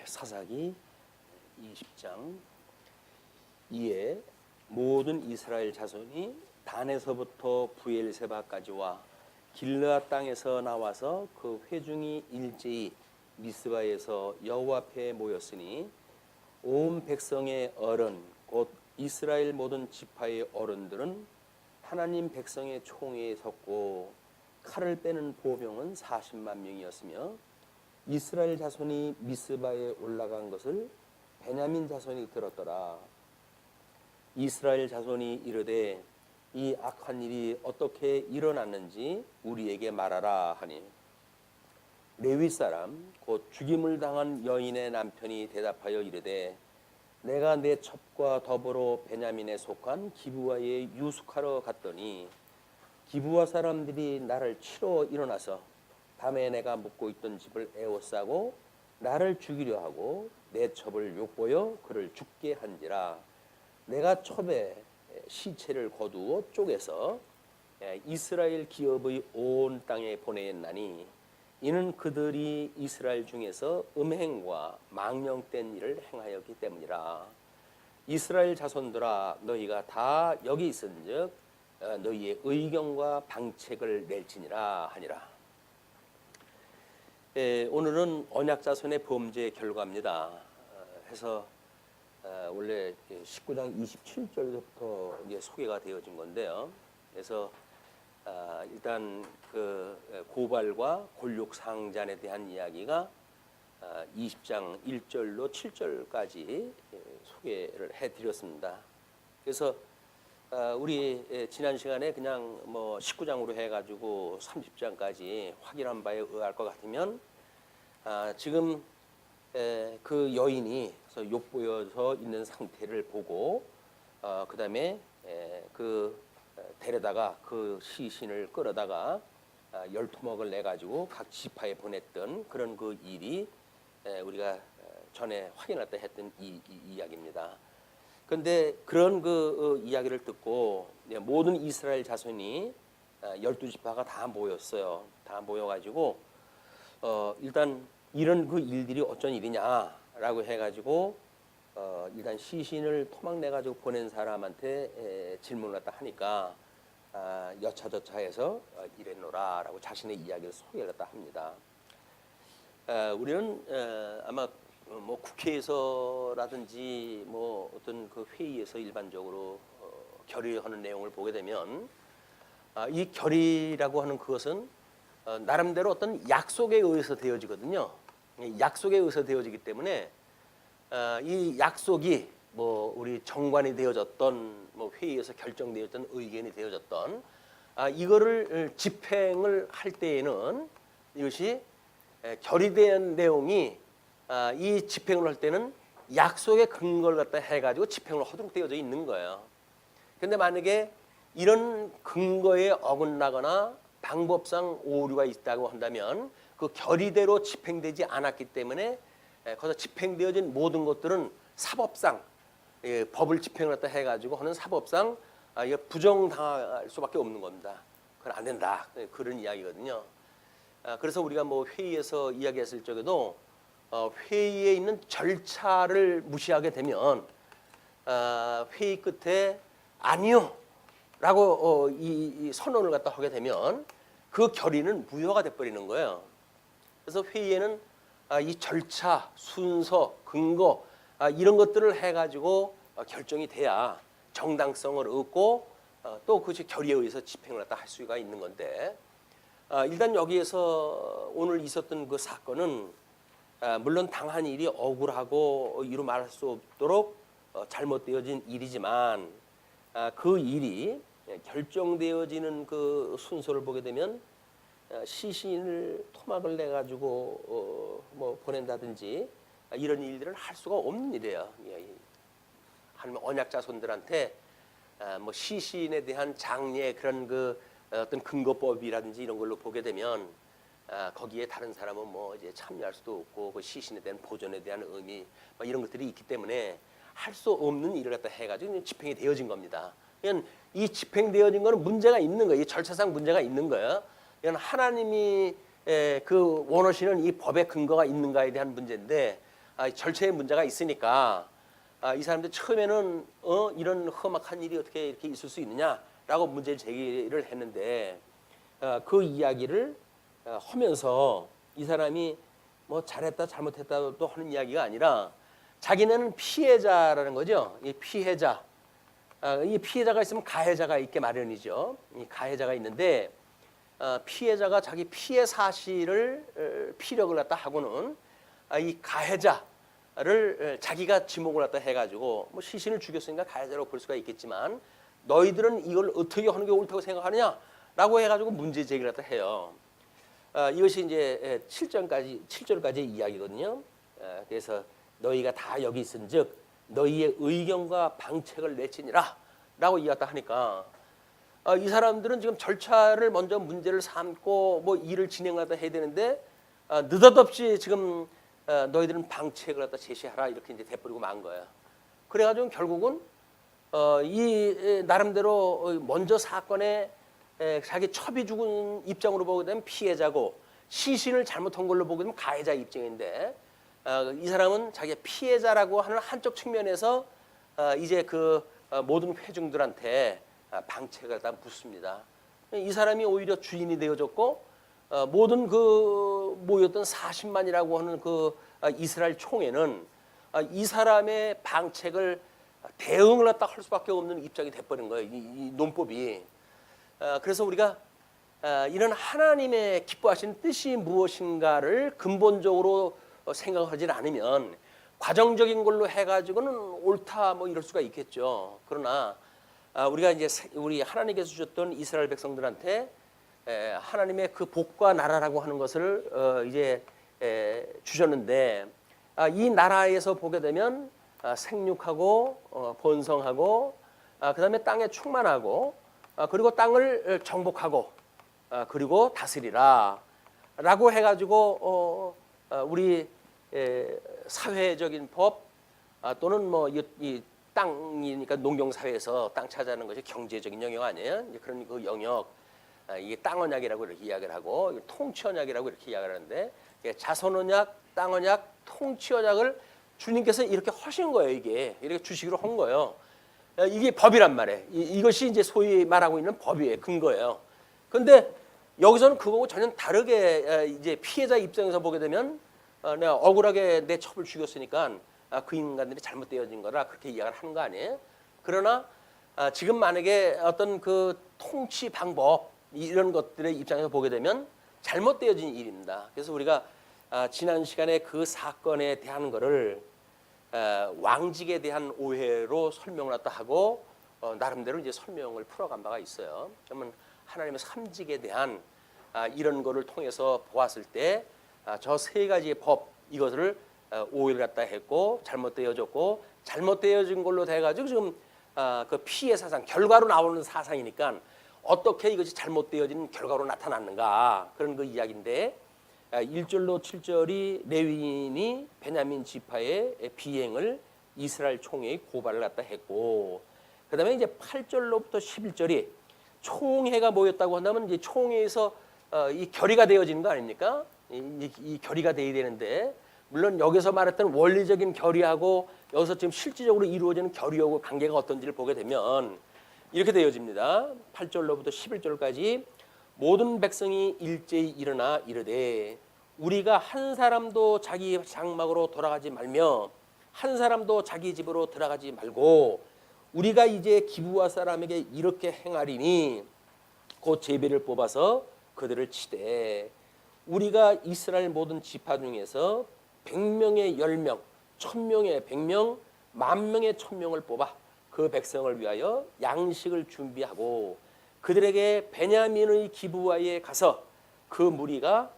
사사기 20장. 이에 모든 이스라엘 자손이 단에서부터 부엘세바까지와 길르앗 땅에서 나와서 그 회중이 일제히 미스바에서 여호와 앞에 모였으니 온 백성의 어른 곧 이스라엘 모든 지파의 어른들은 하나님 백성의 총회에 섰고 칼을 빼는 보병은 40만 명이었으며 이스라엘 자손이 미스바에 올라간 것을 베냐민 자손이 들었더라. 이스라엘 자손이 이르되 이 악한 일이 어떻게 일어났는지 우리에게 말하라 하니 레위 사람 곧 죽임을 당한 여인의 남편이 대답하여 이르되 내가 내 첩과 더불어 베냐민에 속한 기브아에 유숙하러 갔더니 기브아 사람들이 나를 치러 일어나서 밤에 내가 묵고 있던 집을 에워싸고 나를 죽이려 하고 내 첩을 욕보여 그를 죽게 한지라. 내가 첩에 시체를 거두어 쪼개서 이스라엘 기업의 온 땅에 보내었나니 이는 그들이 이스라엘 중에서 음행과 망령된 일을 행하였기 때문이라. 이스라엘 자손들아 너희가 다 여기 있은즉 너희의 의견과 방책을 낼지니라 하니라. 오늘은 언약자손의 범죄의 결과입니다. 해서 원래 19장 27절부터 소개가 되어진 건데요. 그래서 일단 그 고발과 골육 상잔에 대한 이야기가 20장 1절로 7절까지 소개를 해드렸습니다. 그래서 우리 지난 시간에 그냥 뭐 19장으로 해가지고 30장까지 확인한 바에 의할 것 같으면 지금 그 여인이 욕보여서 있는 상태를 보고 그 다음에 그 데려다가 그 시신을 끌어다가 10토막을 내가지고 각 지파에 보냈던 그런 그 일이 우리가 전에 확인했다 했던 이 이야기입니다. 그런데 그런 그 이야기를 듣고 모든 이스라엘 자손이 12지파가 다 모였어요. 다 모여가지고 일단 이런 그 일들이 어쩐 일이냐라고 해가지고 일단 시신을 토막 내가지고 보낸 사람한테 질문을 갖다 하니까 여차저차해서 이랬노라라고 자신의 이야기를 소개를 갖다 합니다. 우리는 아마 뭐 국회에서라든지 뭐 어떤 그 회의에서 일반적으로 결의하는 내용을 보게 되면 이 결의라고 하는 그것은 나름대로 어떤 약속에 의해서 되어지거든요. 약속에 의해서 되어지기 때문에 이 약속이 뭐 우리 정관이 되어졌던 뭐 회의에서 결정되었던 의견이 되어졌던 이거를 집행을 할 때에는 이것이 결의된 내용이 이 집행을 할 때는 약속의 근거를 갖다 해가지고 집행을 하도록 되어져 있는 거예요. 그런데 만약에 이런 근거에 어긋나거나 방법상 오류가 있다고 한다면 그 결의대로 집행되지 않았기 때문에 거기서 집행되어진 모든 것들은 사법상 법을 집행을 갖다 해가지고 하는 사법상 부정당할 수밖에 없는 겁니다. 그건 안 된다. 그런 이야기거든요. 그래서 우리가 뭐 회의에서 이야기했을 적에도 회의에 있는 절차를 무시하게 되면 회의 끝에 아니요 라고 이 선언을 갖다 하게 되면 그 결의는 무효가 돼버리는 거예요. 그래서 회의에는 이 절차, 순서, 근거 이런 것들을 해가지고 결정이 돼야 정당성을 얻고 또 그것이 결의에 의해서 집행을 갖다 할 수가 있는 건데 일단 여기에서 오늘 있었던 그 사건은 물론 당한 일이 억울하고 이루 말할 수 없도록 잘못되어진 일이지만 그 일이 결정되어지는 그 순서를 보게 되면 시신을 토막을 내 가지고 뭐 보낸다든지 이런 일들을 할 수가 없는 일이에요. 하나님 언약 자손들한테 뭐 시신에 대한 장례 그런 그 어떤 근거법이라든지 이런 걸로 보게 되면 거기에 다른 사람은 뭐 이제 참여할 수도 없고 그 시신에 대한 보존에 대한 의미 뭐 이런 것들이 있기 때문에 할 수 없는 일을 갖다 해가지고 집행이 되어진 겁니다. 그냥 이 집행되어진 거는 문제가 있는 거예요. 이 절차상 문제가 있는 거예요. 하나님이 그 원하시는 이 법의 근거가 있는가에 대한 문제인데 절차에 문제가 있으니까 이 사람들 처음에는 이런 험악한 일이 어떻게 이렇게 있을 수 있느냐라고 문제 제기를 했는데 그 이야기를 하면서 이 사람이 뭐 잘했다 잘못했다도 하는 이야기가 아니라 자기는 피해자라는 거죠. 이 피해자, 이 피해자가 있으면 가해자가 있게 마련이죠. 이 가해자가 있는데 피해자가 자기 피해 사실을 피력을 갖다 하고는 이 가해자를 자기가 지목을 갖다 해가지고 뭐 시신을 죽였으니까 가해자라고 볼 수가 있겠지만 너희들은 이걸 어떻게 하는 게 옳다고 생각하느냐라고 해가지고 문제 제기를 갖다 해요. 이것이 이제 7절까지 이야기거든요. 그래서 너희가 다 여기 있은즉 너희의 의견과 방책을 내치니라 라고 이야기했다 하니까 이 사람들은 지금 절차를 먼저 문제를 삼고 뭐 일을 진행하다 해야 되는데 느닷없이 지금 너희들은 방책을 갖다 제시하라 이렇게 이제 돼버리고 만 거예요. 그래가지고 결국은 이 나름대로 먼저 사건에 자기 첩이 죽은 입장으로 보게 되면 피해자고 시신을 잘못한 걸로 보게 되면 가해자 입장인데 이 사람은 자기 피해자라고 하는 한쪽 측면에서 이제 그 모든 회중들한테 방책을 다 묻습니다. 이 사람이 오히려 주인이 되어졌고 모든 그 모였던 40만이라고 하는 그 이스라엘 총회는 이 사람의 방책을 대응을 갖다 할 수밖에 없는 입장이 돼버린 거예요. 이 논법이. 그래서 우리가 이런 하나님의 기뻐하시는 뜻이 무엇인가를 근본적으로 생각하지 않으면 과정적인 걸로 해가지고는 옳다 뭐 이럴 수가 있겠죠. 그러나 우리가 이제 우리 하나님께서 주셨던 이스라엘 백성들한테 하나님의 그 복과 나라라고 하는 것을 이제 주셨는데 이 나라에서 보게 되면 생육하고 번성하고 그다음에 땅에 충만하고 그리고 땅을 정복하고 그리고 다스리라 라고 해가지고 우리 사회적인 법 또는 뭐 이 땅이니까 농경사회에서 땅 차지하는 것이 경제적인 영역 아니에요? 그런 그 영역 이게 땅언약이라고 이렇게 이야기를 하고 통치언약이라고 이렇게 이야기를 하는데 자선언약, 땅언약, 통치언약을 주님께서 이렇게 하신 거예요. 이게 이렇게 주시기로 한 거예요. 이게 법이란 말이에요. 이것이 이제 소위 말하고 있는 법이에요. 근거예요. 그런데 여기서는 그거하고 전혀 다르게 이제 피해자 입장에서 보게 되면 내가 억울하게 내 첩을 죽였으니까 그 인간들이 잘못되어진 거라 그렇게 이야기를 하는 거 아니에요? 그러나 지금 만약에 어떤 그 통치 방법 이런 것들의 입장에서 보게 되면 잘못되어진 일입니다. 그래서 우리가 지난 시간에 그 사건에 대한 거를 왕직에 대한 오해로 설명을 갖다 하고 나름대로 이제 설명을 풀어간 바가 있어요. 그러면 하나님의 삼직에 대한 이런 거를 통해서 보았을 때 저 세 가지의 법 이것을 오해를 갖다 했고 잘못되어졌고 잘못되어진 걸로 돼가지고 지금 그 피해 사상 결과로 나오는 사상이니까 어떻게 이것이 잘못되어진 결과로 나타났는가 그런 그 이야기인데 1절로 7절이 레위인이 베냐민 지파의 비행을 이스라엘 총회에 고발을 갖다 했고 그다음에 이제 8절로부터 11절이 총회가 모였다고 한다면 이제 총회에서 이 결의가 되어지는 거 아닙니까? 이 결의가 돼야 되는데 물론 여기서 말했던 원리적인 결의하고 여기서 지금 실질적으로 이루어지는 결의하고 관계가 어떤지를 보게 되면 이렇게 되어집니다. 8절로부터 11절까지 모든 백성이 일제히 일어나 이르되 우리가 한 사람도 자기 장막으로 돌아가지 말며 한 사람도 자기 집으로 들어가지 말고 우리가 이제 기브아 사람에게 이렇게 행하리니 곧 제비를 뽑아서 그들을 치되 우리가 이스라엘 모든 지파 중에서 100명의 10명, 1000명의 100명, 10,000명의 1000명을 뽑아 그 백성을 위하여 양식을 준비하고 그들에게 베냐민의 기브아에 가서 그 무리가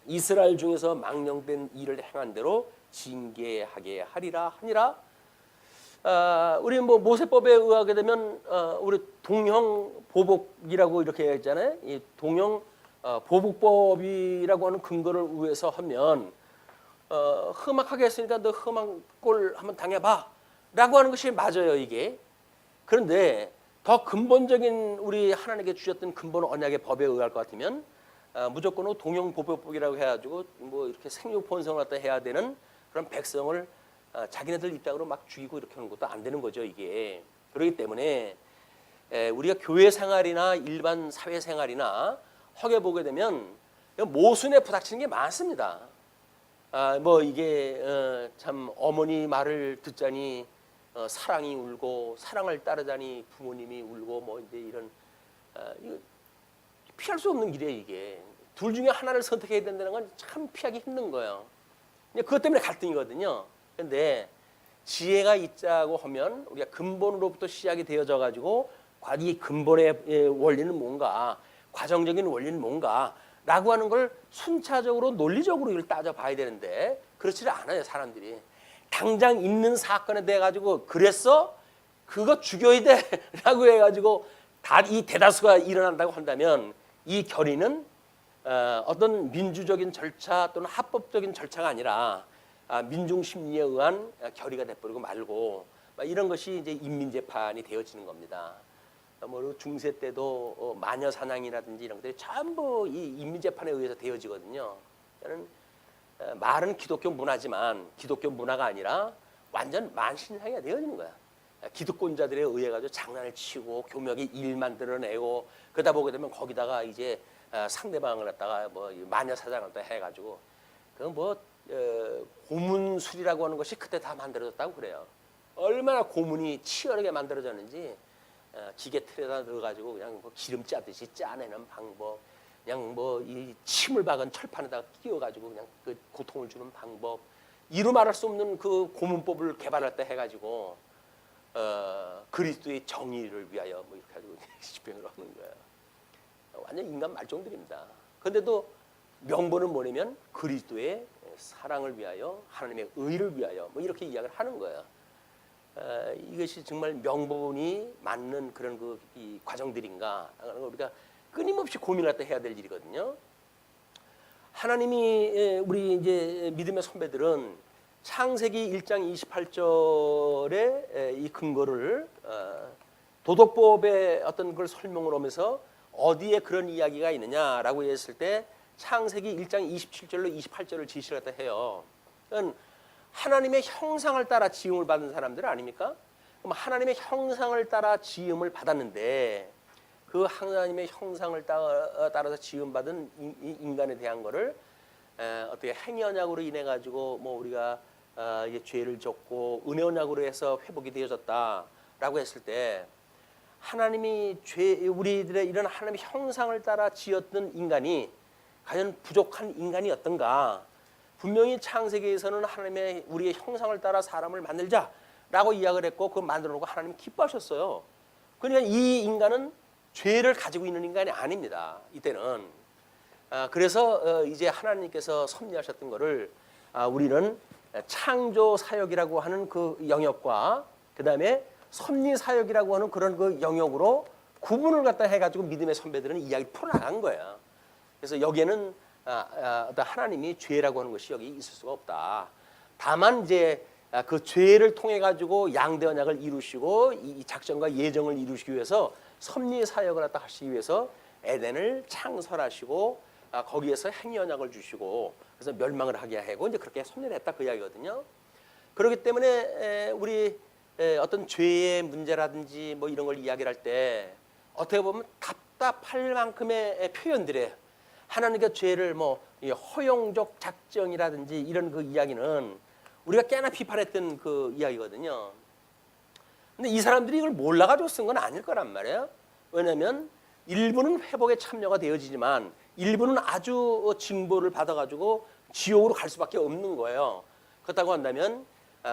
이스라엘 중에서 망령된 일을 행한 대로 징계하게 하리라 하니라. 우리 뭐 모세법에 의하게 되면 우리 동형 보복이라고 이렇게 했잖아요. 이 동형 보복법이라고 하는 근거를 위해서 하면 험악하게 했으니까 너 험한 꼴 한번 당해봐라고 하는 것이 맞아요 이게. 그런데 더 근본적인 우리 하나님께 주셨던 근본 언약의 법에 의할 것 같으면 무조건 동형 보복법이라고 해가지고 뭐 이렇게 생육 번성을 갖다 해야 되는 그런 백성을 자기네들 입장으로 막 죽이고 이렇게 하는 것도 안 되는 거죠, 이게. 그렇기 때문에 우리가 교회 생활이나 일반 사회 생활이나 하게 보게 되면 모순에 부닥치는 게 많습니다. 뭐 이게 참 어머니 말을 듣자니 사랑이 울고 사랑을 따르자니 부모님이 울고 뭐 이제 이런 이거 피할 수 없는 길이에요, 이게. 둘 중에 하나를 선택해야 된다는 건 참 피하기 힘든 거예요. 그것 때문에 갈등이거든요. 근데 지혜가 있자고 하면 우리가 근본으로부터 시작이 되어져 가지고 이 근본의 원리는 뭔가, 과정적인 원리는 뭔가라고 하는 걸 순차적으로 논리적으로 이걸 따져봐야 되는데 그렇지를 않아요, 사람들이. 당장 있는 사건에 대해 가지고 그랬어? 그거 죽여야 돼라고 해가지고 이 대다수가 일어난다고 한다면 이 결의는 어떤 민주적인 절차 또는 합법적인 절차가 아니라 민중 심리에 의한 결의가 돼버리고 말고 이런 것이 이제 인민재판이 되어지는 겁니다. 뭐 중세 때도 마녀 사냥이라든지 이런 것들이 전부 이 인민재판에 의해서 되어지거든요. 말은 기독교 문화지만 기독교 문화가 아니라 완전 만신창이가 되어지는 거야. 기득권자들에 의해 가지고 장난을 치고 교묘하게 일 만들어내고 그러다 보게 되면 거기다가 이제 상대방을 갖다가 뭐 마녀 사냥을 또 해가지고 그 뭐 고문술이라고 하는 것이 그때 다 만들어졌다고 그래요. 얼마나 고문이 치열하게 만들어졌는지 기계 틀에다 넣어가지고 그냥 뭐 기름 짜듯이 짜내는 방법, 그냥 뭐 이 침을 박은 철판에다가 끼워가지고 그냥 그 고통을 주는 방법, 이루 말할 수 없는 그 고문법을 개발할 때 해가지고 그리스도의 정의를 위하여 뭐 이렇게 가지고 집행을 하는 거예요. 완전 인간 말종들입니다. 그런데도 명분은 뭐냐면 그리스도의 사랑을 위하여, 하나님의 의를 위하여 뭐 이렇게 이야기를 하는 거예요. 이것이 정말 명분이 맞는 그런 이 과정들인가 우리가 끊임없이 고민할 때 해야 될 일이거든요. 하나님이 우리 이제 믿음의 선배들은 창세기 1장 28절의 이 근거를 도덕법의 어떤 걸 설명을 하면서 어디에 그런 이야기가 있느냐라고 했을 때 창세기 1장 27절로 28절을 지시를 갖다 해요. 그러니까 하나님의 형상을 따라 지음을 받은 사람들 아닙니까? 그럼 하나님의 형상을 따라 지음을 받았는데 그 하나님의 형상을 따라서 지음받은 인간에 대한 거를 어떻게 행위 언약으로 인해 가지고 뭐 우리가 이제 죄를 졌고 은혜 언약으로 해서 회복이 되어졌다라고 했을 때 하나님이 우리들의 이런 하나님의 형상을 따라 지었던 인간이 과연 부족한 인간이었던가? 분명히 창세기에서는 하나님의 우리의 형상을 따라 사람을 만들자라고 이야기를 했고 그 만들어 놓고 하나님 기뻐하셨어요. 그러니까 이 인간은 죄를 가지고 있는 인간이 아닙니다. 이때는. 그래서 이제 하나님께서 섭리하셨던 것을 우리는 창조 사역이라고 하는 그 영역과 그 다음에 섭리 사역이라고 하는 그런 그 영역으로 구분을 갖다 해가지고 믿음의 선배들은 이야기 풀어나간 거예요. 그래서 여기에는 하나님이 죄라고 하는 것이 여기 있을 수가 없다. 다만 이제 그 죄를 통해 가지고 양대 언약을 이루시고 이 작전과 예정을 이루시기 위해서 섭리 사역을 갖다 하시기 위해서 에덴을 창설하시고 거기에서 행위 언약을 주시고 그래서 멸망을 하게 하고 이제 그렇게 섭리를 했다 그 이야기거든요. 그렇기 때문에 우리 어떤 죄의 문제라든지 뭐 이런 걸 이야기를 할 때 어떻게 보면 답답할 만큼의 표현들이에요. 하나님께 죄를 뭐 허용적 작정이라든지 이런 그 이야기는 우리가 꽤나 비판했던 그 이야기거든요. 근데 이 사람들이 이걸 몰라가지고 쓴 건 아닐 거란 말이에요. 왜냐하면 일부는 회복에 참여가 되어지지만 일부는 아주 징벌을 받아가지고 지옥으로 갈 수밖에 없는 거예요. 그렇다고 한다면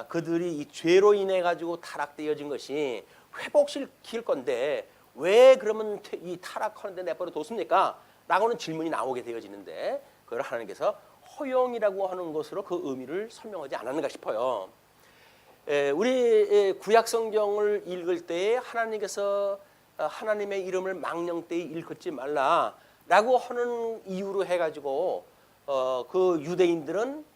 그들이 이 죄로 인해 가지고 타락되어진 것이 회복시킬 건데 왜 그러면 이 타락하는데 내버려 뒀습니까? 라고는 질문이 나오게 되어지는데 그걸 하나님께서 허용이라고 하는 것으로 그 의미를 설명하지 않았는가 싶어요. 우리 구약 성경을 읽을 때 하나님께서 하나님의 이름을 망령되이 일컫지 말라라고 하는 이유로 해가지고 그 유대인들은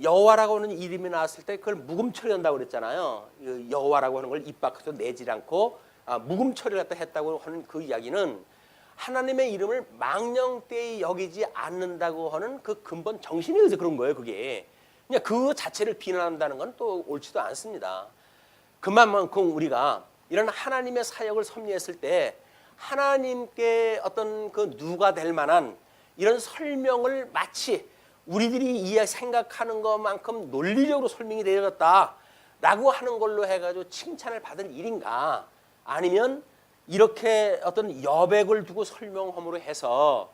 여호와라고 하는 이름이 나왔을 때 그걸 묵음 처리한다고 그랬잖아요. 여호와라고 하는 걸 입 밖에서 내질 않고 묵음 처리를 했다고 하는 그 이야기는 하나님의 이름을 망령되이 여기지 않는다고 하는 그 근본 정신에 의해서 그런 거예요. 그게 그냥 그 자체를 비난한다는 건 또 옳지도 않습니다. 그만큼 우리가 이런 하나님의 사역을 섭리했을 때 하나님께 어떤 그 누가 될 만한 이런 설명을 마치 우리들이 생각하는 것만큼 논리적으로 설명이 되어졌다라고 하는 걸로 해가지고 칭찬을 받을 일인가? 아니면 이렇게 어떤 여백을 두고 설명함으로 해서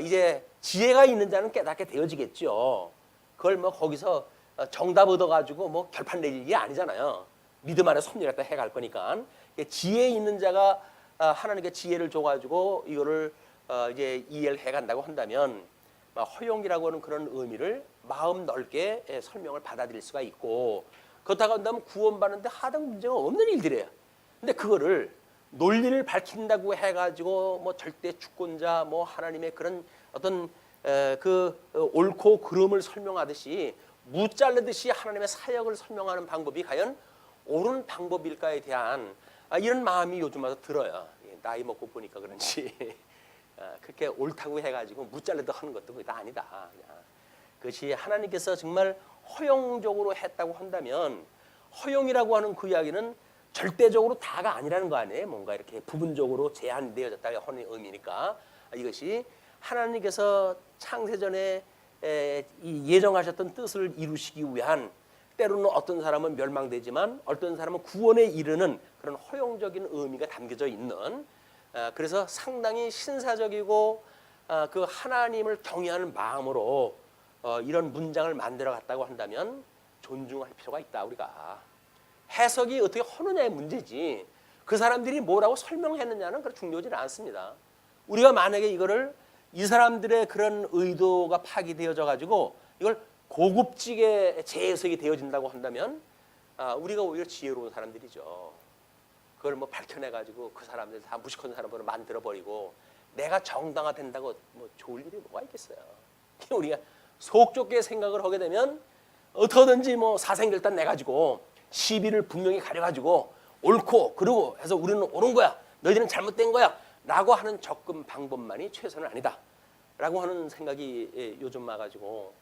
이제 지혜가 있는 자는 깨닫게 되어지겠죠. 그걸 뭐 거기서 정답 얻어가지고 뭐 결판 낼 일이 아니잖아요. 믿음 안에 섭리했다 해갈 거니까. 지혜 있는 자가 하나님께 지혜를 줘가지고 이거를 이제 이해를 해간다고 한다면 허용이라고 하는 그런 의미를 마음 넓게 설명을 받아들일 수가 있고, 그렇다고 한다면 구원받는데 하등 문제가 없는 일들이에요. 근데 그거를 논리를 밝힌다고 해가지고 뭐 절대 주권자 뭐 하나님의 그런 어떤 그 옳고 그름을 설명하듯이 무자르듯이 하나님의 사역을 설명하는 방법이 과연 옳은 방법일까에 대한 이런 마음이 요즘 와서 들어요. 나이 먹고 보니까 그런지 그렇게 옳다고 해가지고 무자르듯 하는 것도 그게 다 아니다. 그것이 하나님께서 정말 허용적으로 했다고 한다면 허용이라고 하는 그 이야기는 절대적으로 다가 아니라는 거 아니에요. 뭔가 이렇게 부분적으로 제한되어졌다가 하는 의미니까 이것이 하나님께서 창세전에 예정하셨던 뜻을 이루시기 위한, 때로는 어떤 사람은 멸망되지만 어떤 사람은 구원에 이르는 그런 허용적인 의미가 담겨져 있는, 그래서 상당히 신사적이고 그 하나님을 경외하는 마음으로 이런 문장을 만들어 갔다고 한다면 존중할 필요가 있다. 우리가 해석이 어떻게 하느냐의 문제지 그 사람들이 뭐라고 설명했느냐는 그렇게 중요하지 않습니다. 우리가 만약에 이거를 이 사람들의 그런 의도가 파기되어져 가지고 이걸 고급지게 재해석이 되어진다고 한다면 우리가 오히려 지혜로운 사람들이죠. 그걸 뭐 밝혀내 가지고 그 사람들 다 무식한 사람으로 만들어 버리고 내가 정당화된다고 뭐 좋을 일이 뭐가 있겠어요. 우리가 속 좁게 생각을 하게 되면 어떻게든지 뭐 사생결단 내 가지고 시비를 분명히 가려가지고 옳고 그러고 해서 우리는 옳은 거야, 너희들은 잘못된 거야 라고 하는 접근 방법만이 최선은 아니다 라고 하는 생각이 요즘 와가지고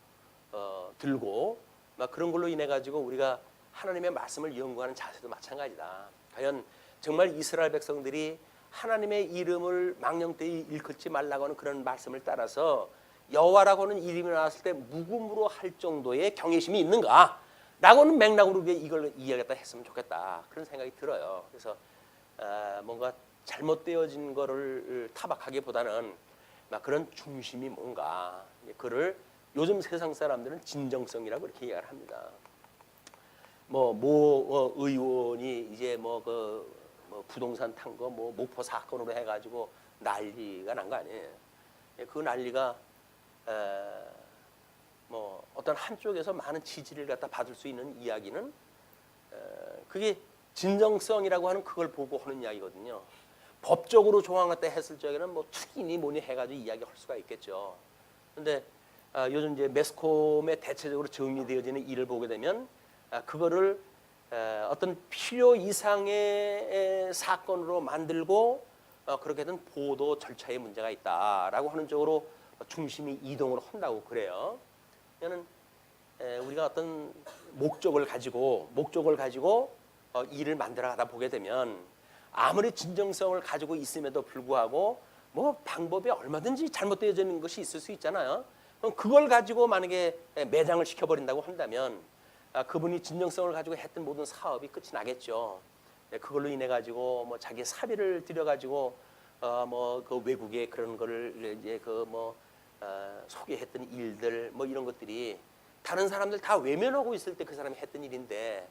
들고, 막 그런 걸로 인해 가지고 우리가 하나님의 말씀을 연구하는 자세도 마찬가지다. 과연 정말 이스라엘 백성들이 하나님의 이름을 망령되이 일컫지 말라고 하는 그런 말씀을 따라서 여호와라고 하는 이름이 나왔을 때 묵음으로 할 정도의 경외심이 있는가 라고는 맥락으로 이걸 이해하겠다 했으면 좋겠다, 그런 생각이 들어요. 그래서 뭔가 잘못되어진 거를 타박하기보다는 막 그런 중심이 뭔가, 그를 요즘 세상 사람들은 진정성이라고 이렇게 이야기를 합니다. 뭐 의원이 이제 뭐 부동산 탄 거 뭐 목포 사건으로 해가지고 난리가 난 거 아니에요. 그 난리가 뭐 어떤 한쪽에서 많은 지지를 갖다 받을 수 있는 이야기는 그게 진정성이라고 하는 그걸 보고 하는 이야기거든요. 법적으로 조항 갖다 했을 적에는 뭐 투기니 뭐니 해가지고 이야기할 수가 있겠죠. 그런데 요즘 이제 매스컴에 대체적으로 정리되어지는 일을 보게 되면 그거를 어떤 필요 이상의 사건으로 만들고 그렇게 된 보도 절차에 문제가 있다라고 하는 쪽으로 중심이 이동을 한다고 그래요. 그러면 우리가 어떤 목적을 가지고 일을 만들어 가다 보게 되면 아무리 진정성을 가지고 있음에도 불구하고 뭐 방법이 얼마든지 잘못되어지는 것이 있을 수 있잖아요. 그럼 그걸 가지고 만약에 매장을 시켜버린다고 한다면 그분이 진정성을 가지고 했던 모든 사업이 끝이 나겠죠. 그걸로 인해 가지고 뭐 자기 사비를 들여 가지고 뭐 그 외국의 그런 거를 이제 소개했던 일들 뭐 이런 것들이 다른 사람들 다 외면하고 있을 때 그 사람이 했던 일인데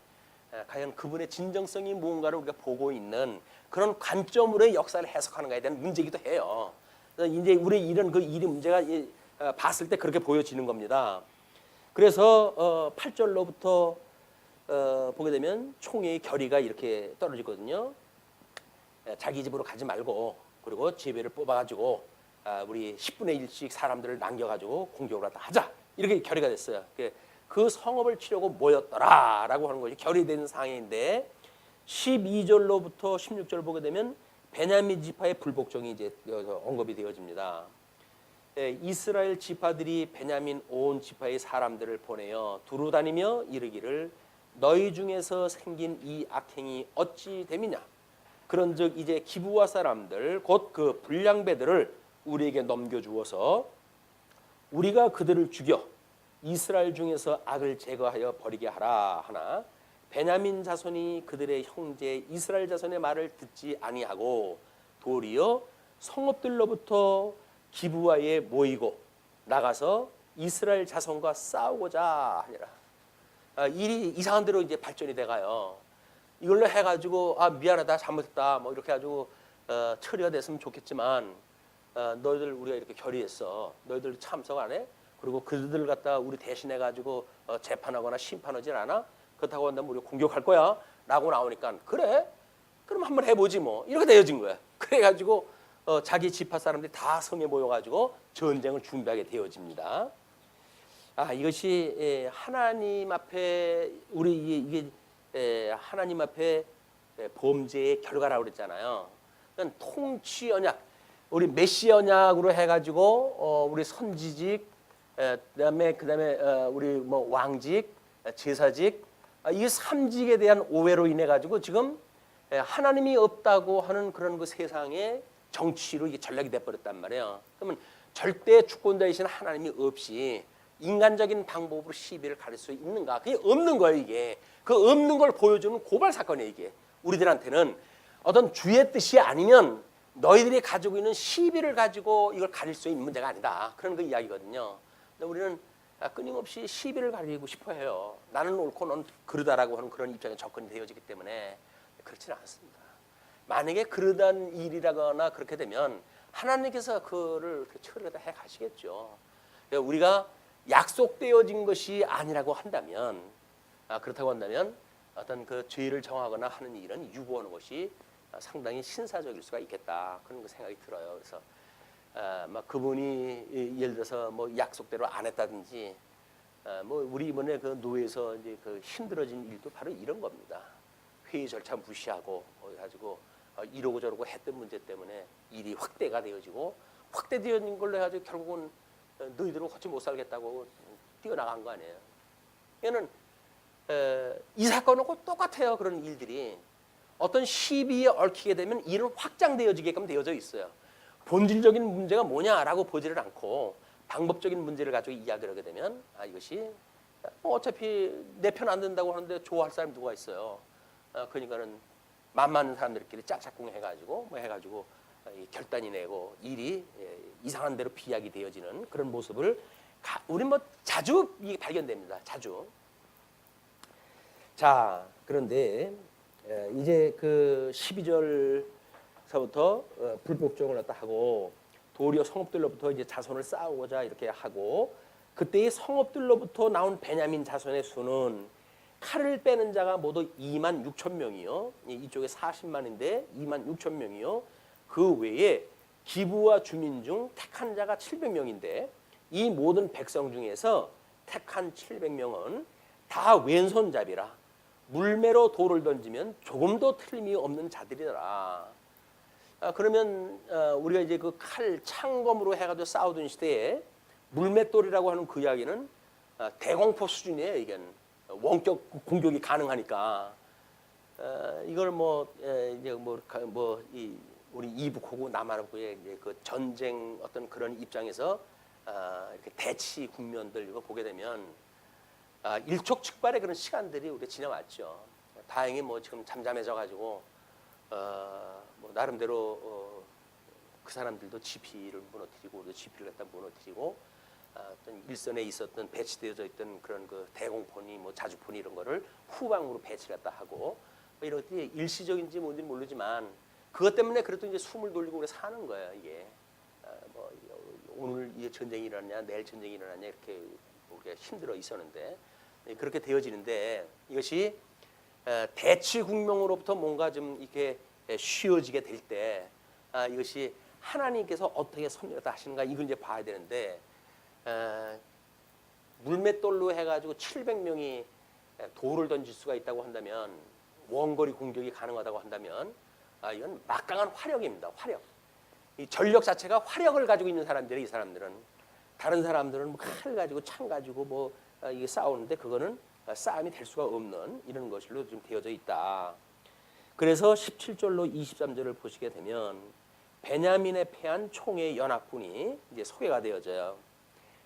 과연 그분의 진정성이 무언가를 우리가 보고 있는 그런 관점으로의 역사를 해석하는 것에 대한 문제이기도 해요. 그래서 이제 우리 이런 그 일이 문제가 봤을 때 그렇게 보여지는 겁니다. 그래서 8절로부터 보게 되면 총회의 결의가 이렇게 떨어지거든요. 자기 집으로 가지 말고 그리고 제비를 뽑아가지고 우리 10분의 1씩 사람들을 남겨가지고 공격을 하다 하자, 이렇게 결의가 됐어요. 그 성읍을 치려고 모였더라라고 하는 것이 결의된 상황인데 12절로부터 16절 보게 되면 베냐민 지파의 불복종이 이제 언급이 되어집니다. 이스라엘 지파들이 베냐민 온 지파의 사람들을 보내어 두루 다니며 이르기를 너희 중에서 생긴 이 악행이 어찌 됨이냐. 그런즉 이제 기브와 사람들 곧 그 불량배들을 우리에게 넘겨주어서 우리가 그들을 죽여 이스라엘 중에서 악을 제거하여 버리게 하라 하나 베냐민 자손이 그들의 형제 이스라엘 자손의 말을 듣지 아니하고 도리어 성읍들로부터 기브아에 모이고 나가서 이스라엘 자손과 싸우고자 하니라. 일이 이상한 대로 이제 발전이 돼가요. 이걸로 해가지고 미안하다 잘못했다 뭐 이렇게 해가지고 처리가 됐으면 좋겠지만 너희들 우리가 이렇게 결의했어. 너희들 참석 안 해? 그리고 그들 갖다 우리 대신해 가지고 재판하거나 심판하질 않아? 그렇다고 한다면 우리가 공격할 거야 라고 나오니까 그래? 그럼 한번 해보지 뭐 이렇게 되어진 거야. 그래가지고 자기 지파 사람들이 다 성에 모여가지고 전쟁을 준비하게 되어집니다. 이것이 하나님 앞에 우리 이게 하나님 앞에 범죄의 결과라고 그랬잖아요. 그러니까 통치 언약, 우리 메시 언약으로 해가지고 우리 선지직, 그다음에 우리 뭐 왕직, 제사직, 이 삼직에 대한 오해로 인해 가지고 지금 하나님이 없다고 하는 그런 그 세상의 정치로 이게 전략이 돼버렸단 말이에요. 그러면 절대 주권자이신 하나님이 없이 인간적인 방법으로 시비를 가릴 수 있는가? 그게 없는 거예요, 이게. 그 없는 걸 보여주는 고발 사건이에요, 이게. 우리들한테는 어떤 주의 뜻이 아니면 너희들이 가지고 있는 시비를 가지고 이걸 가릴 수 있는 문제가 아니다. 그런 그 이야기거든요. 근데 우리는 끊임없이 시비를 가리고 싶어 해요. 나는 옳고 넌 그러다라고 하는 그런 입장에 접근이 되어지기 때문에 그렇지는 않습니다. 만약에 그러한 일이라거나 그렇게 되면 하나님께서 그거를 처리를 해 가시겠죠. 우리가 약속되어진 것이 아니라고 한다면, 그렇다고 한다면 어떤 그 죄를 정하거나 하는 일은 유보하는 것이 상당히 신사적일 수가 있겠다. 그런 그 생각이 들어요. 그래서 막 그분이 예를 들어서 뭐 약속대로 안 했다든지, 뭐 우리 이번에 그 노예에서 이제 그 힘들어진 일도 바로 이런 겁니다. 회의 절차 무시하고 가지고 이러고 저러고 했던 문제 때문에 일이 확대가 되어지고 확대되어진 걸로 해가지고 결국은 너희들은 같이 못 살겠다고 뛰어나간 거 아니에요. 얘는 이 사건하고 똑같아요. 그런 일들이 어떤 시비에 얽히게 되면 일은 확장되어지게끔 되어져 있어요. 본질적인 문제가 뭐냐라고 보지를 않고 방법적인 문제를 가지고 이야기를 하게 되면 이것이 뭐 어차피 내 편 안 된다고 하는데 좋아할 사람이 누가 있어요. 그러니까는 만만한 사람들끼리 짝짝꿍 해가지고 뭐 해가지고 결단이 내고 일이 이상한 대로 비약이 되어지는 그런 모습을 우리 뭐 자주 이게 발견됩니다. 자주. 자, 그런데 이제 그 12절서부터 불복종을 갖다 하고 도리어 성읍들로부터 이제 자손을 쌓고자 이렇게 하고 그때의 성읍들로부터 나온 베냐민 자손의 수는 칼을 빼는 자가 모두 2만 6천 명이요. 이쪽에 40만인데 2만 6천 명이요. 그 외에 기브와 주민 중 택한 자가 700명인데 이 모든 백성 중에서 택한 700명은 다 왼손잡이라 물매로 돌을 던지면 조금도 틀림이 없는 자들이더라. 그러면 우리가 이제 그 칼 창검으로 해가지고 싸우던 시대에 물맷돌이라고 하는 그 이야기는 대공포 수준이에요. 이건 원격 공격이 가능하니까 이걸 뭐 이제 이 우리 이북하고 남한하고의 이제 그 전쟁 어떤 그런 입장에서 이렇게 대치 국면들 이거 보게 되면 일촉즉발의 그런 시간들이 우리가 지나왔죠. 다행히 뭐 지금 잠잠해져 가지고 뭐 나름대로 그 사람들도 지피를 무너뜨리고 우리도 지피를 갖다 무너뜨리고 어떤 일선에 있었던 배치되어져 있던 그런 그 대공포니 뭐 자주포니 이런 거를 후방으로 배치를 갖다 하고 뭐 이런 것들이 일시적인지 뭔지 모르지만 그것 때문에 그래도 이제 숨을 돌리고 우리 사는 거예요. 이게 뭐 오늘 이제 전쟁이 일어나냐 내일 전쟁이 일어나냐 이렇게 우리가 힘들어 있었는데 그렇게 되어지는데 이것이 대치 국명으로부터 뭔가 좀 이렇게 쉬워지게 될 때 이것이 하나님께서 어떻게 섭리하다 하시는가 이걸 이제 봐야 되는데 물맷돌로 해가지고 700명이 돌을 던질 수가 있다고 한다면 원거리 공격이 가능하다고 한다면 이건 막강한 화력입니다. 화력. 이 전력 자체가 화력을 가지고 있는 사람들이 이 사람들은 다른 사람들은 뭐 칼 가지고 창 가지고 뭐 이게 싸우는데 그거는 싸움이 될 수가 없는 이런 것으로 좀 되어져 있다. 그래서 17절로 23절을 보시게 되면 베냐민에 패한 총의 연합군이 이제 소개가 되어져요.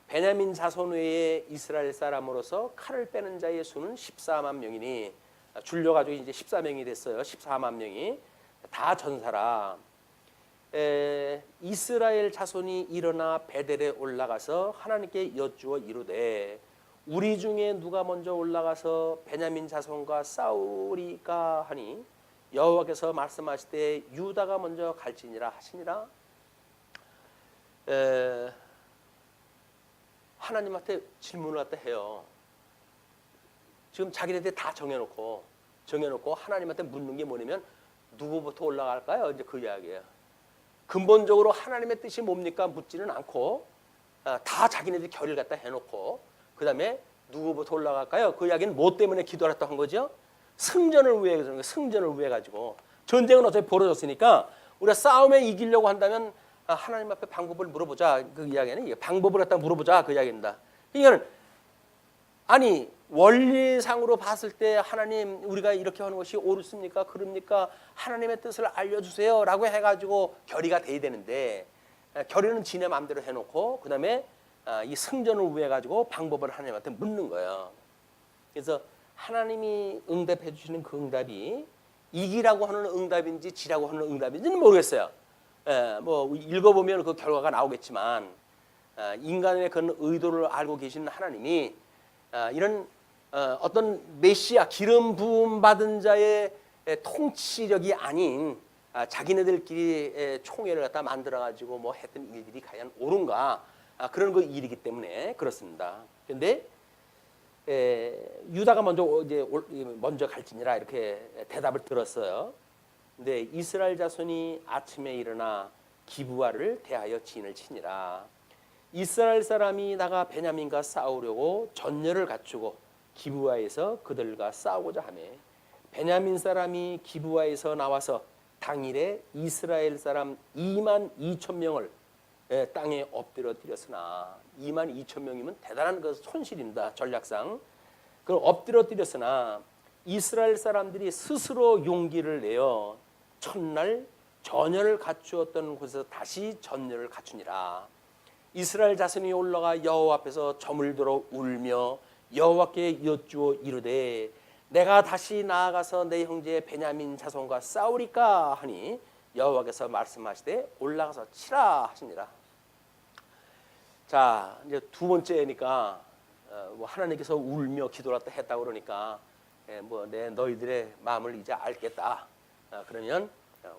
베냐민 자손 외에 이스라엘 사람으로서 칼을 빼는 자의 수는 14만 명이니 줄여가지고 이제 14명이 됐어요. 14만 명이 다 전사라. 이스라엘 자손이 일어나 베델에 올라가서 하나님께 여쭈어 이르되 우리 중에 누가 먼저 올라가서 베냐민 자손과 싸우리까 하니 여호와께서 말씀하시되 유다가 먼저 갈지니라 하시니라. 하나님한테 질문을 갖다 해요. 지금 자기네들 다 정해놓고 하나님한테 묻는 게 뭐냐면 누구부터 올라갈까요? 이제 그 이야기예요. 근본적으로 하나님의 뜻이 뭡니까? 묻지는 않고 다 자기네들이 결의를 갖다 해놓고 그 다음에 누구부터 올라갈까요? 그 이야기는 뭐 때문에 기도하랬다고 한 거죠? 승전을 위해 그러는 거예요. 승전을 위해 가지고 전쟁은 어차피 벌어졌으니까 우리가 싸움에 이기려고 한다면 하나님 앞에 방법을 물어보자. 그 이야기는 이게 방법을 갖다 물어보자 그 이야기입니다. 이거는 아니 원리상으로 봤을 때 하나님 우리가 이렇게 하는 것이 옳습니까? 그럽니까? 하나님의 뜻을 알려주세요라고 해가지고 결의가 돼야 되는데 결의는 지네 마음대로 해놓고 그 다음에 이 승전을 위해 가지고 방법을 하나님한테 묻는 거예요. 그래서 하나님이 응답해 주시는 그 응답이 이기라고 하는 응답인지 지라고 하는 응답인지는 모르겠어요. 뭐 읽어보면 그 결과가 나오겠지만 인간의 그런 의도를 알고 계시는 하나님이 이런 어떤 메시아 기름 부음 받은 자의 통치력이 아닌 자기네들끼리 총회를 갖다 만들어 가지고 뭐 했던 일들이 과연 옳은가 그런 그 일이기 때문에 그렇습니다. 그런데 유다가 먼저 갈지니라 이렇게 대답을 들었어요. 근데 이스라엘 자손이 아침에 일어나 기브아를 대하여 진을 치니라. 이스라엘 사람이 나가 베냐민과 싸우려고 전열을 갖추고 기브아에서 그들과 싸우고자 하며 베냐민 사람이 기브아에서 나와서 당일에 이스라엘 사람 2만 2천 명을 땅에 엎드려 드렸으나 2만 2천 명이면 대단한 그 손실입니다. 전략상. 그걸 엎드려 드렸으나 이스라엘 사람들이 스스로 용기를 내어 첫날 전열을 갖추었던 곳에서 다시 전열을 갖추니라. 이스라엘 자손이 올라가 여호와 앞에서 점을 들어 울며 여호와께 여쭈어 이르되 내가 다시 나아가서 내 형제 베냐민 자손과 싸우리까 하니 여호와께서 말씀하시되 올라가서 치라 하시니라. 자, 이제 두 번째니까 뭐 하나님께서 울며 기도를 했다 그러니까 뭐 내 너희들의 마음을 이제 알겠다. 그러면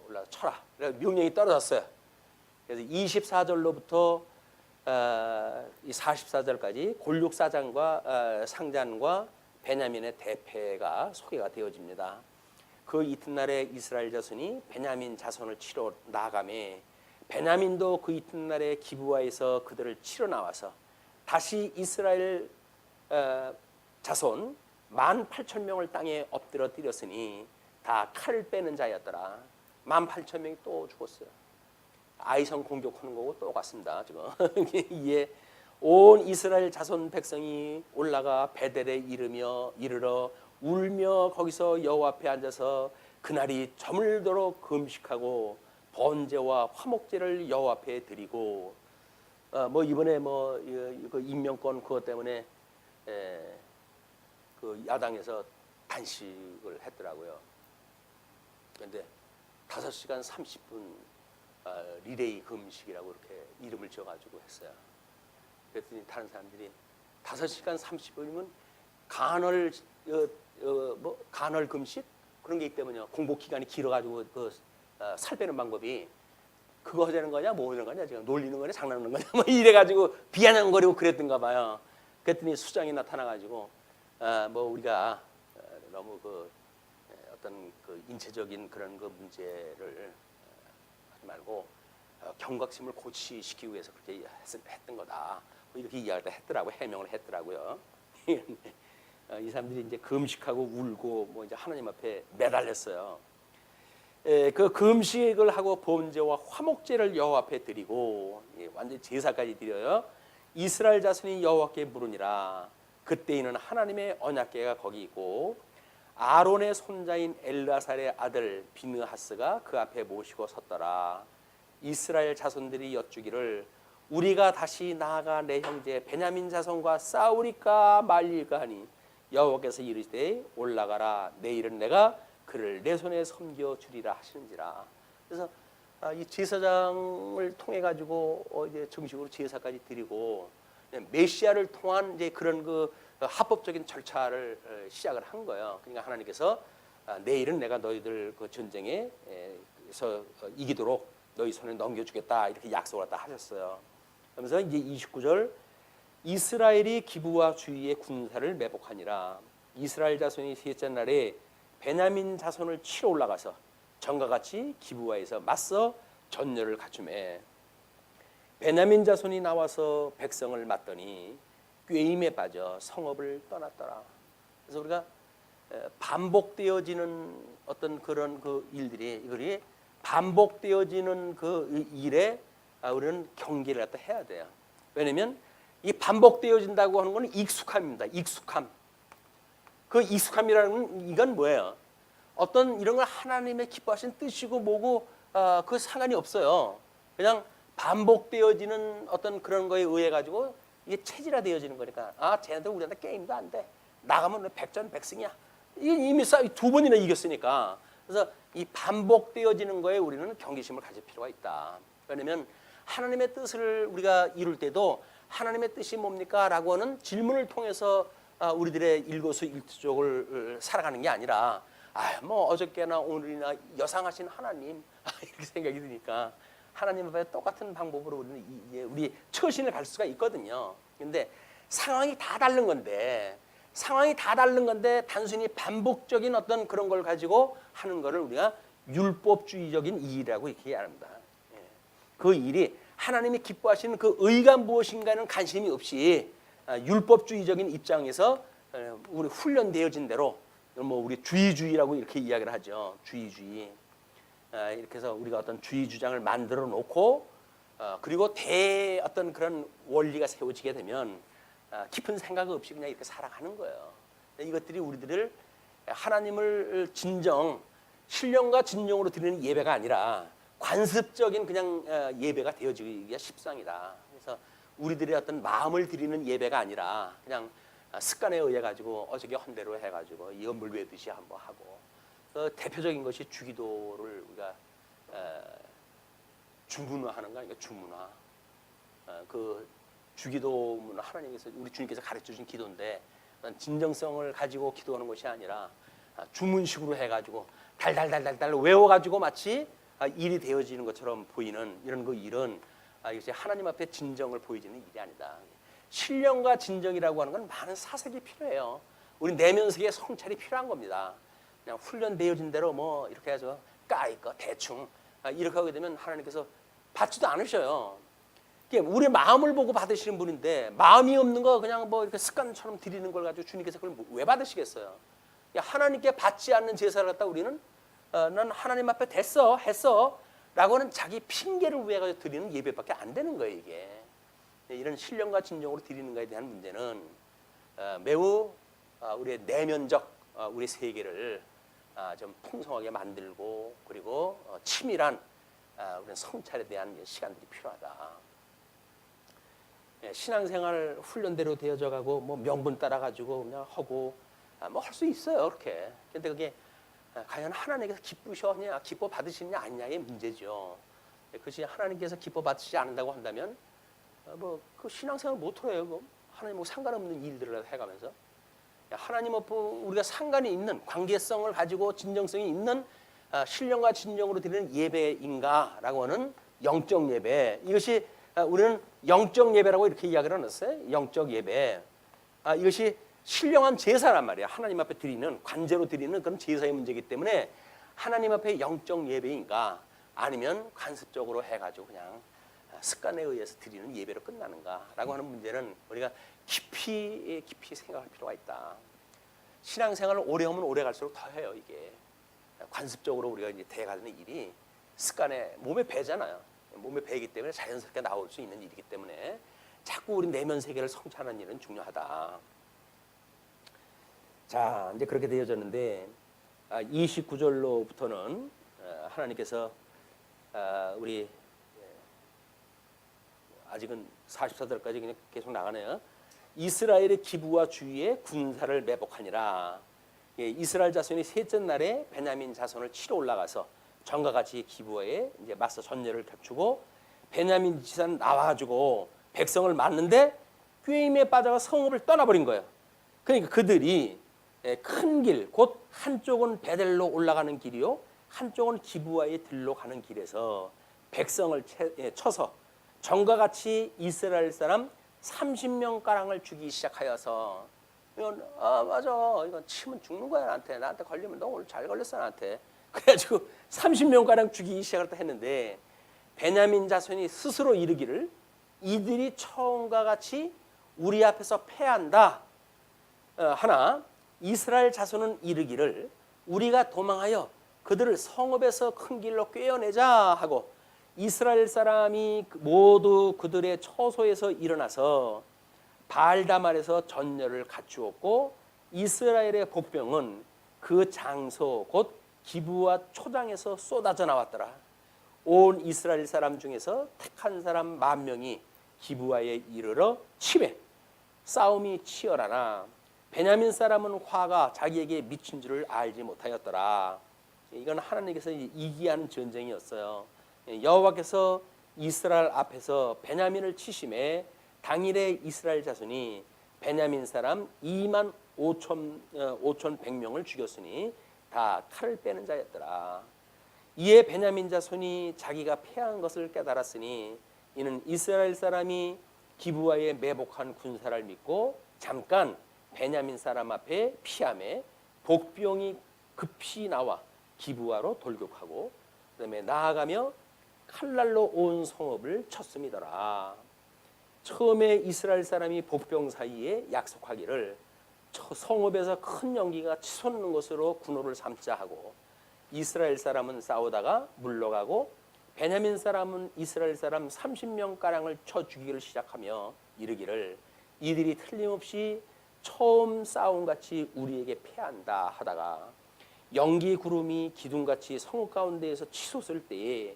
올라가 쳐라. 그래서 명령이 떨어졌어요. 그래서 24절로부터 이 44절까지 골육사장과 상잔과 베냐민의 대패가 소개가 되어집니다. 그 이튿날에 이스라엘 자손이 베냐민 자손을 치러 나가매 베냐민도 그 이튿날에 기브아에서 그들을 치러 나와서 다시 이스라엘 자손 18,000명을 땅에 엎드려 뛰었으니 다 칼을 빼는 자였더라. 18,000명이 또 죽었어요. 아이성 공격하는 거고 똑같습니다. 지금 이에 온 이스라엘 자손 백성이 올라가 베델에 이르러 울며 거기서 여호와 앞에 앉아서 그날이 저물도록 금식하고 번제와 화목제를 여호와 앞에 드리고 뭐 이번에 뭐 그 임명권 그것 때문에 그 야당에서 단식을 했더라고요. 그런데 5시간 30분 리레이 금식이라고 이렇게 이름을 지어가지고 했어요. 그랬더니 다른 사람들이 5시간 30분이면 간헐 뭐 간헐 금식 그런 게 있기 때문에 공복 기간이 길어가지고 그 살 빼는 방법이 그거 하자는 거냐 뭐 하는 거냐 지금 놀리는 거냐 장난하는 거냐 뭐 이래가지고 비아냥거리고 그랬던가 봐요. 그랬더니 수장이 나타나가지고 뭐 우리가 너무 그 어떤 그 인체적인 그런 그 문제를 하지 말고 경각심을 고취시키기 위해서 그렇게 했던 거다. 뭐 이렇게 이야기를 했더라고 해명을 했더라고요. 이 사람들이 이제 금식하고 울고 뭐 이제 하나님 앞에 매달렸어요. 그 금식을 하고 번제와 화목제를 여호와 앞에 드리고 완전 제사까지 드려요. 이스라엘 자손이 여호와께 물으니라. 그때에는 하나님의 언약궤가 거기 있고 아론의 손자인 엘르아살의 아들 비느하스가 그 앞에 모시고 섰더라. 이스라엘 자손들이 여쭈기를 우리가 다시 나아가 내 형제 베냐민 자손과 싸우리까 말릴까 하니 여호와께서 이르시되 올라가라. 내일은 내가 그를 내 손에 섬겨 주리라 하시는지라. 그래서 이 제사장을 통해 가지고 이제 정식으로 제사까지 드리고 메시아를 통한 이제 그런 그 합법적인 절차를 시작을 한 거예요. 그러니까 하나님께서 내일은 내가 너희들 그 전쟁에서 이기도록 너희 손에 넘겨주겠다 이렇게 약속을 다 하셨어요. 그러면서 이제 29절 이스라엘이 기브와 주위의 군사를 매복하니라. 이스라엘 자손이 셋째 날에 베냐민 자손을 치러 올라가서 전과 같이 기브와에서 맞서 전열을 갖추매 베냐민 자손이 나와서 백성을 맞더니 꾀임에 빠져 성읍을 떠났더라. 그래서 우리가 반복되어지는 어떤 그런 그 일들이 이거리 반복되어지는 그 일에 우리는 경계를 갖다 해야 돼요. 왜냐하면 이 반복되어진다고 하는 것은 익숙함입니다. 익숙함. 그 익숙함이라는 건 이건 뭐예요? 어떤 이런 걸 하나님의 기뻐하신 뜻이고 뭐고 그 상관이 없어요. 그냥 반복되어지는 어떤 그런 거에 의해 가지고 이게 체질화되어지는 거니까 쟤네들 우리한테 게임도 안 돼. 나가면 백전백승이야. 이미 두 번이나 이겼으니까. 그래서 이 반복되어지는 거에 우리는 경계심을 가질 필요가 있다. 왜냐하면 하나님의 뜻을 우리가 이룰 때도 하나님의 뜻이 뭡니까? 라고 하는 질문을 통해서 우리들의 일거수일투족을 살아가는 게 아니라 뭐 어저께나 오늘이나 여상하신 하나님 이렇게 생각이 드니까 하나님 앞에 똑같은 방법으로 우리는 우리 처신을 갈 수가 있거든요. 근데 상황이 다 다른 건데 단순히 반복적인 어떤 그런 걸 가지고 하는 거를 우리가 율법주의적인 일이라고 이렇게 이해합니다. 그 일이 하나님이 기뻐하시는 그 의가 무엇인가는 관심이 없이 율법주의적인 입장에서 우리 훈련되어진 대로 뭐 우리 주의주의라고 이렇게 이야기를 하죠. 주의주의. 이렇게 해서 우리가 어떤 주의 주장을 만들어 놓고 그리고 어떤 그런 원리가 세워지게 되면 깊은 생각 없이 그냥 이렇게 살아가는 거예요. 이것들이 우리들을 하나님을 진정 신령과 진정으로 드리는 예배가 아니라 관습적인 그냥 예배가 되어지기가 십상이다. 그래서 우리들의 어떤 마음을 드리는 예배가 아니라 그냥 습관에 의해 가지고 어저께 헌대로 해가지고 이거 물 외듯이 한번 하고 대표적인 것이 주기도를 우리가 주문화하는 거 아니까 주문화. 그 주기도는 하나님께서 우리 주님께서 가르쳐 주신 기도인데 진정성을 가지고 기도하는 것이 아니라 주문식으로 해가지고 달달달달달 외워가지고 마치 일이 되어지는 것처럼 보이는 이런 그 일은 이것이 하나님 앞에 진정을 보여지는 일이 아니다. 신령과 진정이라고 하는 건 많은 사색이 필요해요. 우리 내면속에 성찰이 필요한 겁니다. 그냥 훈련되어진 대로 뭐 이렇게 해서 까이거 대충 이렇게 하게 되면 하나님께서 받지도 않으셔요. 우리 마음을 보고 받으시는 분인데 마음이 없는 거 그냥 뭐 이렇게 습관처럼 드리는 걸 가지고 주님께서 그걸 왜 받으시겠어요? 하나님께 받지 않는 제사를 갖다 우리는 난 하나님 앞에 했어 라고는 자기 핑계를 위해 가지고 드리는 예배밖에 안 되는 거예요. 이게 이런 신령과 진정으로 드리는 것에 대한 문제는 매우 우리의 내면적 우리 세계를 좀 풍성하게 만들고 그리고 치밀한 우리 성찰에 대한 시간들이 필요하다. 신앙생활 훈련대로 되어져 가고 뭐 명분 따라 가지고 그냥 하고 뭐 할 수 있어요. 그렇게. 근데 그게 과연 하나님께서 기쁘셨냐, 기뻐 받으시느냐 아니냐의 문제죠. 그것이 하나님께서 기뻐 받으시지 않는다고 한다면 뭐 그 신앙생활 못 해요. 하나님하고 상관없는 일들을 해가면서 하나님하고 우리가 상관이 있는 관계성을 가지고 진정성이 있는 신령과 진정으로 드리는 예배인가라고 하는 영적 예배. 이것이 우리는 영적 예배라고 이렇게 이야기를 해놨어요. 영적 예배. 이것이 신령한 제사란 말이야. 하나님 앞에 드리는 관제로 드리는 그런 제사의 문제이기 때문에 하나님 앞에 영적 예배인가 아니면 관습적으로 해가지고 그냥 습관에 의해서 드리는 예배로 끝나는가라고 하는 문제는 우리가 깊이 생각할 필요가 있다. 신앙생활을 오래 하면 오래 갈수록 더 해요. 이게 관습적으로 우리가 이제 대가는 일이 습관에 몸에 배잖아요. 몸에 배이기 때문에 자연스럽게 나올 수 있는 일이기 때문에 자꾸 우리 내면 세계를 성찰하는 일은 중요하다. 자, 이제 그렇게 되어졌는데 29절로부터는 하나님께서 우리 아직은 44절까지 그냥 계속 나가네요. 이스라엘의 기부와 주위에 군사를 매복하니라. 이스라엘 자손이 셋째 날에 베냐민 자손을 치러 올라가서 전과 같이 기부에 이제 맞서 전열을 겹치고 베냐민 지산 나와가지고 백성을 맞는데 꾀임에 빠져가 성읍을 떠나버린 거예요. 그러니까 그들이 큰 길, 곧 한쪽은 베델로 올라가는 길이요, 한쪽은 기부아의 들로 가는 길에서 백성을 쳐서 전과 같이 이스라엘 사람 30명 가량을 죽이기 시작하여서 이건 맞아, 이건 치면 죽는 거야. 나한테 걸리면 너 오늘 잘 걸렸어 나한테. 그래가지고 30명 가량 죽이기 시작을 했는데 베냐민 자손이 스스로 이르기를 이들이 처음과 같이 우리 앞에서 패한다 하나 이스라엘 자손은 이르기를 우리가 도망하여 그들을 성읍에서 큰 길로 꿰어내자 하고 이스라엘 사람이 모두 그들의 처소에서 일어나서 바알다말에서 전열을 갖추었고 이스라엘의 복병은 그 장소 곧 기브와 초장에서 쏟아져 나왔더라. 온 이스라엘 사람 중에서 택한 사람 10,000명이 기브아에 이르러 치매 싸움이 치열하나 베냐민 사람은 화가 자기에게 미친 줄을 알지 못하였더라. 이건 하나님께서 이기하는 전쟁이었어요. 여호와께서 이스라엘 앞에서 베냐민을 치심에 당일에 이스라엘 자손이 베냐민 사람 25,100명을 죽였으니 다 칼을 빼는 자였더라. 이에 베냐민 자손이 자기가 패한 것을 깨달았으니 이는 이스라엘 사람이 기브아에 매복한 군사를 믿고 잠깐 베냐민 사람 앞에 피함에 복병이 급히 나와 기브아로 돌격하고 그다음에 나아가며 칼날로 온 성읍을 쳤음이더라. 처음에 이스라엘 사람이 복병 사이에 약속하기를 성읍에서 큰 연기가 치솟는 것으로 군호를 삼자 하고 이스라엘 사람은 싸우다가 물러가고 베냐민 사람은 이스라엘 사람 30명 가량을 쳐 죽이기를 시작하며 이르기를 이들이 틀림없이 처음 싸움같이 우리에게 패한다 하다가 연기 구름이 기둥같이 성읍 가운데에서 치솟을 때에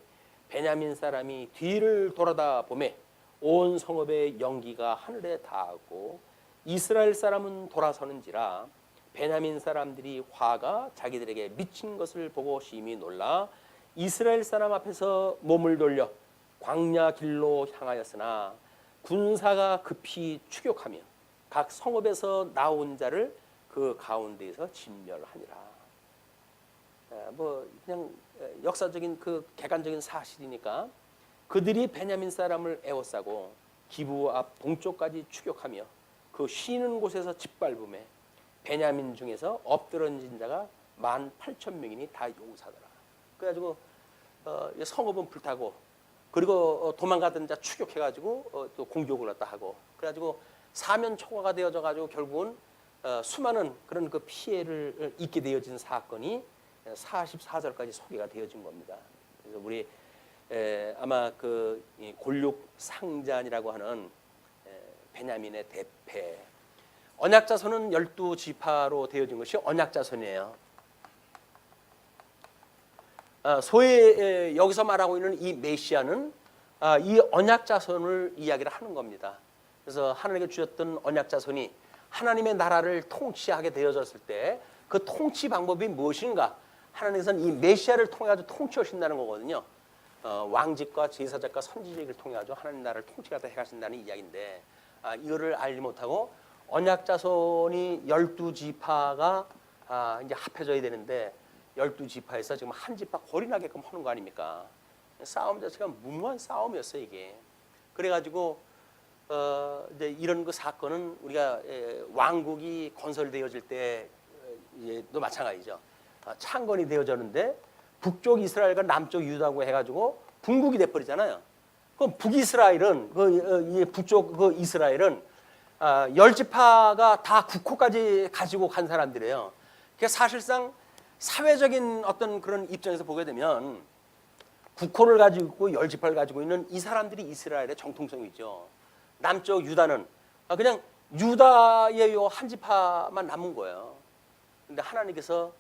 베냐민 사람이 뒤를 돌아다 보매 온 성읍의 연기가 하늘에 닿았고 이스라엘 사람은 돌아서는지라 베냐민 사람들이 화가 자기들에게 미친 것을 보고 심히 놀라 이스라엘 사람 앞에서 몸을 돌려 광야 길로 향하였으나 군사가 급히 추격하며 각 성읍에서 나온 자를 그 가운데에서 진멸하니라. 뭐 그냥 역사적인 그 객관적인 사실이니까 그들이 베냐민 사람을 에워싸고 기브 앞 동쪽까지 추격하며 그 쉬는 곳에서 짓밟음에 베냐민 중에서 엎드러진 자가 18,000명이니 다 용사더라. 그래가지고 성읍은 불타고 그리고 도망가던 자 추격해가지고 또 공격을 갖다 하고 그래가지고 사면초가가 되어져 가지고 결국은 수많은 그런 그 피해를 입게 되어진 사건이 44절까지 소개가 되어진 겁니다. 그래서 우리 아마 그 골육 상잔이라고 하는 베냐민의 대패 언약자손은 12지파로 되어진 것이 언약자손이에요. 소위 여기서 말하고 있는 이 메시아는 이 언약자손을 이야기를 하는 겁니다. 그래서 하나님께 주셨던 언약자손이 하나님의 나라를 통치하게 되어졌을 때 그 통치 방법이 무엇인가? 하나님께서는 이 메시아를 통해 가지고 통치하신다는 거거든요. 왕직과 제사장과 선지직을 통해 가지고 하나님 나라를 통치하다 해가신다는 이야기인데 이거를 알지 못하고 언약자손이 12지파가 이제 합해져야 되는데 12지파에서 지금 한 지파 골인하게끔 하는 거 아닙니까? 싸움 자체가 무모한 싸움이었어요 이게. 그래가지고 이제 이런 그 사건은 우리가 왕국이 건설되어질 때도 마찬가지죠. 창건이 되어졌는데 북쪽 이스라엘과 남쪽 유다고 해가지고 분국이 돼버리잖아요. 그럼 북이스라엘은 북쪽 그 이스라엘은 10지파가 다 국호까지 가지고 간 사람들이에요. 그러니까 사실상 사회적인 어떤 그런 입장에서 보게 되면 국호를 가지고 있고 10지파를 가지고 있는 이 사람들이 이스라엘의 정통성이죠. 남쪽 유다는 그냥 유다의 요 한 지파만 남은 거예요. 근데 하나님께서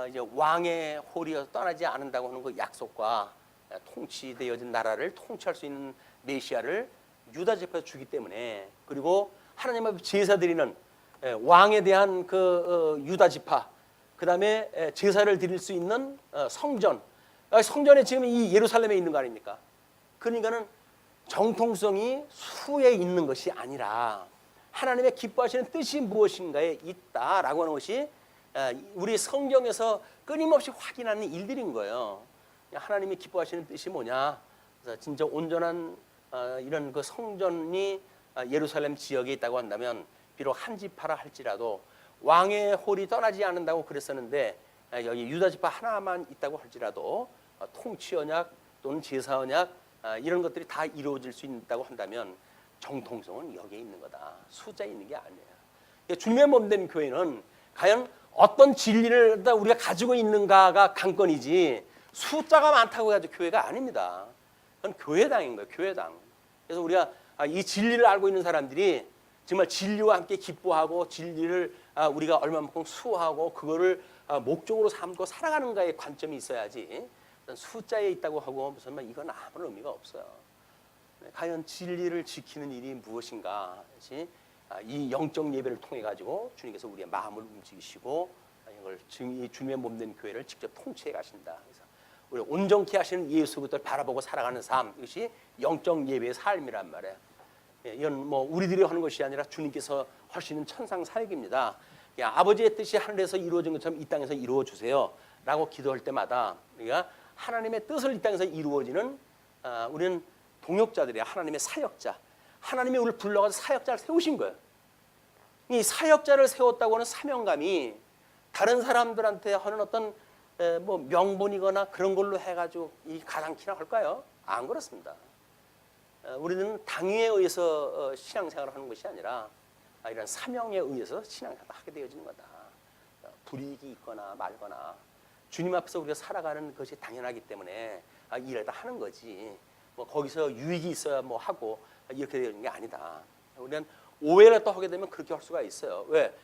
이제 왕의 홀이 떠나지 않는다고 하는 그 약속과 통치되어진 나라를 통치할 수 있는 메시아를 유다 지파에 주기 때문에, 그리고 하나님 앞에 제사 드리는 왕에 대한 그 유다 지파, 그 다음에 제사를 드릴 수 있는 성전, 성전에 지금 이 예루살렘에 있는 거 아닙니까? 그러니까는 정통성이 수에 있는 것이 아니라 하나님의 기뻐하시는 뜻이 무엇인가에 있다라고 하는 것이 우리 성경에서 끊임없이 확인하는 일들인 거예요. 하나님이 기뻐하시는 뜻이 뭐냐? 그래서 진짜 온전한 이런 그 성전이 예루살렘 지역에 있다고 한다면, 비록 한 지파라 할지라도 왕의 홀이 떠나지 않는다고 그랬었는데, 여기 유다 지파 하나만 있다고 할지라도 통치 언약 또는 제사 언약 이런 것들이 다 이루어질 수 있다고 한다면 정통성은 여기에 있는 거다. 숫자에 있는 게 아니에요. 주님의 몸된 교회는 과연 어떤 진리를 우리가 가지고 있는가가 관건이지, 숫자가 많다고 해가지고 교회가 아닙니다. 그건 교회당인 거예요. 교회당. 그래서 우리가 이 진리를 알고 있는 사람들이 정말 진리와 함께 기뻐하고 진리를 우리가 얼마만큼 수호하고 그거를 목적으로 삼고 살아가는가의 관점이 있어야지, 숫자에 있다고 하고 무슨 말, 이건 아무런 의미가 없어요. 과연 진리를 지키는 일이 무엇인가? 이 영적 예배를 통해 가지고 주님께서 우리의 마음을 움직이시고 이걸 이 주님의 몸된 교회를 직접 통치해 가신다. 그래서 우리 온전케 하시는 예수부터 바라보고 살아가는 삶, 이것이 영적 예배의 삶이란 말이에요. 이건 뭐 우리들이 하는 것이 아니라 주님께서 하시는 천상 사역입니다. 아버지의 뜻이 하늘에서 이루어진 것처럼 이 땅에서 이루어 주세요라고 기도할 때마다 우리가 하나님의 뜻을 이 땅에서 이루어지는 우리는 동역자들이야. 하나님의 사역자. 하나님이 우리를 불러가서 사역자를 세우신 거예요. 이 사역자를 세웠다고 하는 사명감이 다른 사람들한테 하는 어떤 뭐 명분이거나 그런 걸로 해가지고 이 가당키나 할까요? 안 그렇습니다. 우리는 당위에 의해서 신앙생활을 하는 것이 아니라 이런 사명에 의해서 신앙생활을 하게 되어지는 거다. 불이익이 있거나 말거나 주님 앞에서 우리가 살아가는 것이 당연하기 때문에 일을 다 하는 거지, 뭐 거기서 유익이 있어야 뭐 하고 이렇게 되는 게 아니다. 우리는 오해를 또 하게 되면 그렇게 할 수가 있어요. 왜?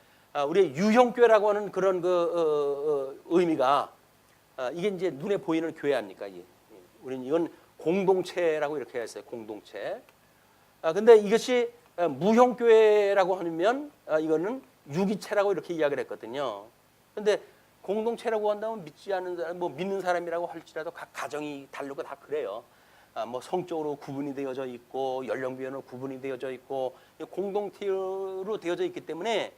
우리 유형교회라고 하는 그런 그 의미가 이게 이제 눈에 보이는 교회 아닙니까? 우리는 이건 공동체라고 이렇게 했어요. 공동체. 근데 이것이 무형교회라고 하면 이거는 유기체라고 이렇게 이야기를 했거든요. 근데 공동체라고 한다면 믿지 않는 사람, 뭐 믿는 사람이라고 할지라도 각 가정이 다르고 다 그래요. 뭐 성적으로 구분이 되어져 있고 연령별로 구분이 되어져 있고 공동체로 되어져 있기 때문에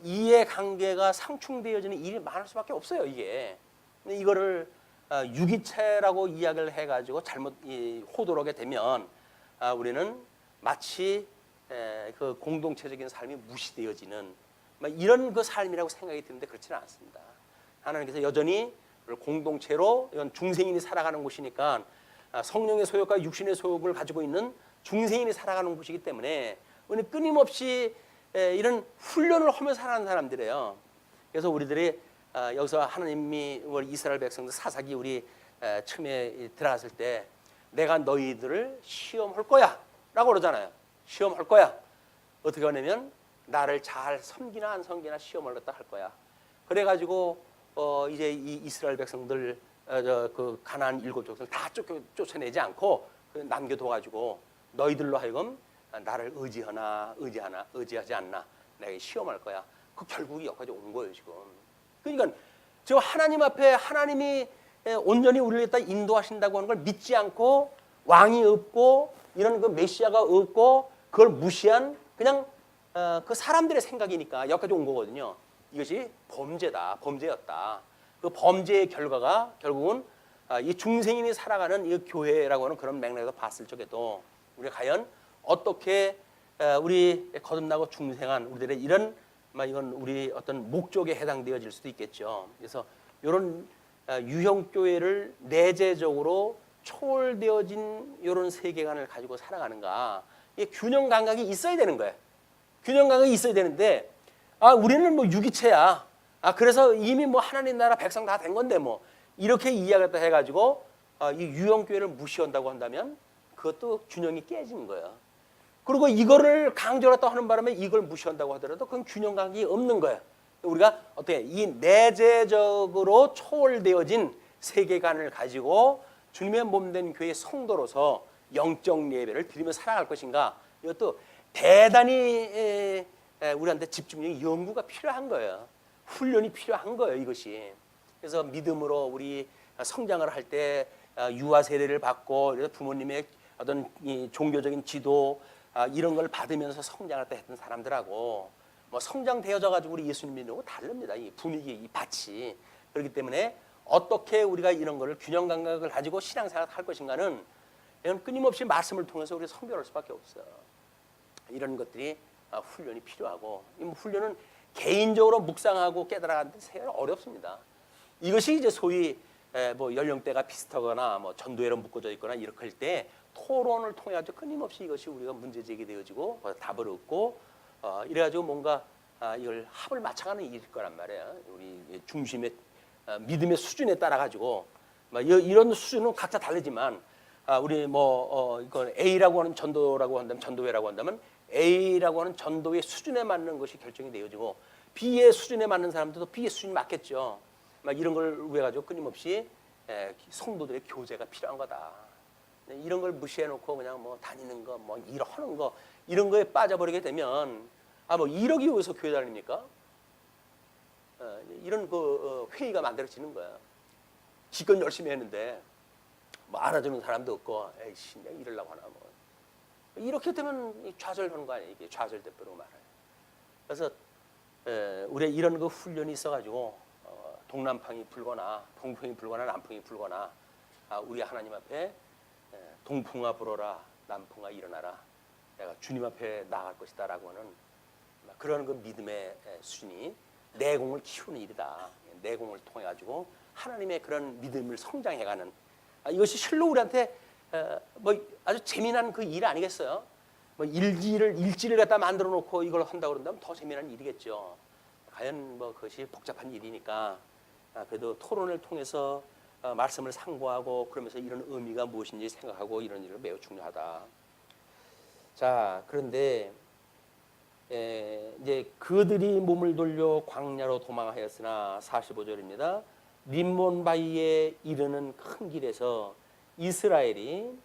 이해관계가 상충되어지는 일이 많을 수밖에 없어요. 이게. 근데 이거를 유기체라고 이야기를 해가지고 잘못 호도하게 되면 우리는 마치 그 공동체적인 삶이 무시되어지는 이런 그 삶이라고 생각이 드는데 그렇지는 않습니다. 하나님께서 여전히 공동체로 이건 중생인이 살아가는 곳이니까 성령의 소욕과 육신의 소욕을 가지고 있는 중생인이 살아가는 곳이기 때문에 우리는 끊임없이 이런 훈련을 하며 살아가는 사람들이에요. 그래서 우리들이 여기서 하나님이 우리 이스라엘 백성들 사사기 우리 처음에 들어갔을 때 내가 너희들을 시험할 거야 라고 그러잖아요. 시험할 거야. 어떻게 하냐면 나를 잘 섬기나 안 섬기나 시험을 갖다 할 거야. 그래가지고 이제 이 이스라엘 백성들 그 가나안 7족속을 다 쫓아내지 않고 남겨둬가지고 너희들로 하여금 나를 의지하지 않나 내가 시험할 거야. 그 결국이 여기까지 온 거예요 지금. 그러니까 지금 하나님 앞에 하나님이 온전히 우리를 갖다 인도하신다고 하는 걸 믿지 않고 왕이 없고 이런 그 메시아가 없고 그걸 무시한 그냥 그 사람들의 생각이니까 여기까지 온 거거든요. 이것이 범죄였다. 그 범죄의 결과가 결국은 이 중생인이 살아가는 이 교회라고 하는 그런 맥락에서 봤을 적에도 우리가 과연 어떻게 우리 거듭나고 중생한 우리들의 이런 이건 우리 어떤 목적에 해당되어질 수도 있겠죠. 그래서 이런 유형 교회를 내재적으로 초월되어진 이런 세계관을 가지고 살아가는가, 이 균형 감각이 있어야 되는 거예요. 균형 감각이 있어야 되는데 우리는 뭐 유기체야. 그래서 이미 뭐 하나님 나라 백성 다 된 건데 뭐 이렇게 이야기했다 해가지고 이 유형 교회를 무시한다고 한다면 그것도 균형이 깨지는 거예요. 그리고 이거를 강조했다 하는 바람에 이걸 무시한다고 하더라도 그건 균형 감각이 없는 거예요. 우리가 어떻게 이 내재적으로 초월되어진 세계관을 가지고 주님의 몸된 교회 성도로서 영적 예배를 드리며 살아갈 것인가, 이것도 대단히 우리한테 집중력이 연구가 필요한 거예요. 훈련이 필요한 거예요, 이것이. 그래서 믿음으로 우리 성장을 할 때 유아 세례를 받고 부모님의 어떤 이 종교적인 지도 이런 걸 받으면서 성장을 했던 사람들하고 뭐 성장되어져 가지고 우리 예수님 믿는 거 다릅니다. 이 분위기, 이 밭이. 그렇기 때문에 어떻게 우리가 이런 거를 균형 감각을 가지고 신앙생활을 할 것인가는 이건 끊임없이 말씀을 통해서 우리가 선별할 수밖에 없어요. 이런 것들이 훈련이 필요하고, 이 훈련은 개인적으로 묵상하고 깨달아가는 데 어렵습니다. 이것이 이제 소위 뭐 연령대가 비슷하거나 뭐 전도회로 묶어져 있거나 이렇게 할 때 토론을 통해 가지고 끊임없이 이것이 우리가 문제 제기되어지고 답을 얻고 이래가지고 뭔가 이걸 합을 맞춰가는 일일 거란 말이에요. 우리 중심의 믿음의 수준에 따라 가지고 이런 수준은 각자 다르지만 우리 뭐 이건 A라고 하는 전도라고 한다면, 전도회라고 한다면 A라고 하는 전도의 수준에 맞는 것이 결정이 되어지고 B의 수준에 맞는 사람들도 B의 수준이 맞겠죠. 막 이런 걸 위해 가지고 끊임없이 성도들의 교제가 필요한 거다. 이런 걸 무시해놓고 그냥 뭐 다니는 거, 뭐 일하는 거 이런 거에 빠져버리게 되면 뭐 이러기 위해서 교회 다닙니까? 이런 그 회의가 만들어지는 거야. 기껏 열심히 했는데 뭐 알아주는 사람도 없고, 에이씨 내가 이러려고 하나 뭐 이렇게 되면 좌절하는 거 아니에요? 이게 좌절대표로 말해요. 그래서 우리 이런 그 훈련이 있어가지고 동남풍이 불거나 동풍이 불거나 남풍이 불거나 우리 하나님 앞에 동풍아 불어라 남풍아 일어나라, 내가 주님 앞에 나아갈 것이다라고 하는 그런 그 믿음의 수준이 내공을 키우는 일이다. 내공을 통해 가지고 하나님의 그런 믿음을 성장해가는, 이것이 실로 우리한테 뭐 아주 재미난 그 일 아니겠어요? 뭐 일지를 갖다 만들어 놓고 이걸 한다고 그런다면 더 재미난 일이겠죠. 과연 뭐 그것이 복잡한 일이니까 그래도 토론을 통해서 말씀을 상고하고 그러면서 이런 의미가 무엇인지 생각하고 이런 일은 매우 중요하다. 자, 그런데 이제 그들이 몸을 돌려 광야로 도망하였으나 45절입니다. 림몬바이에 이르는 큰 길에서 이스라엘이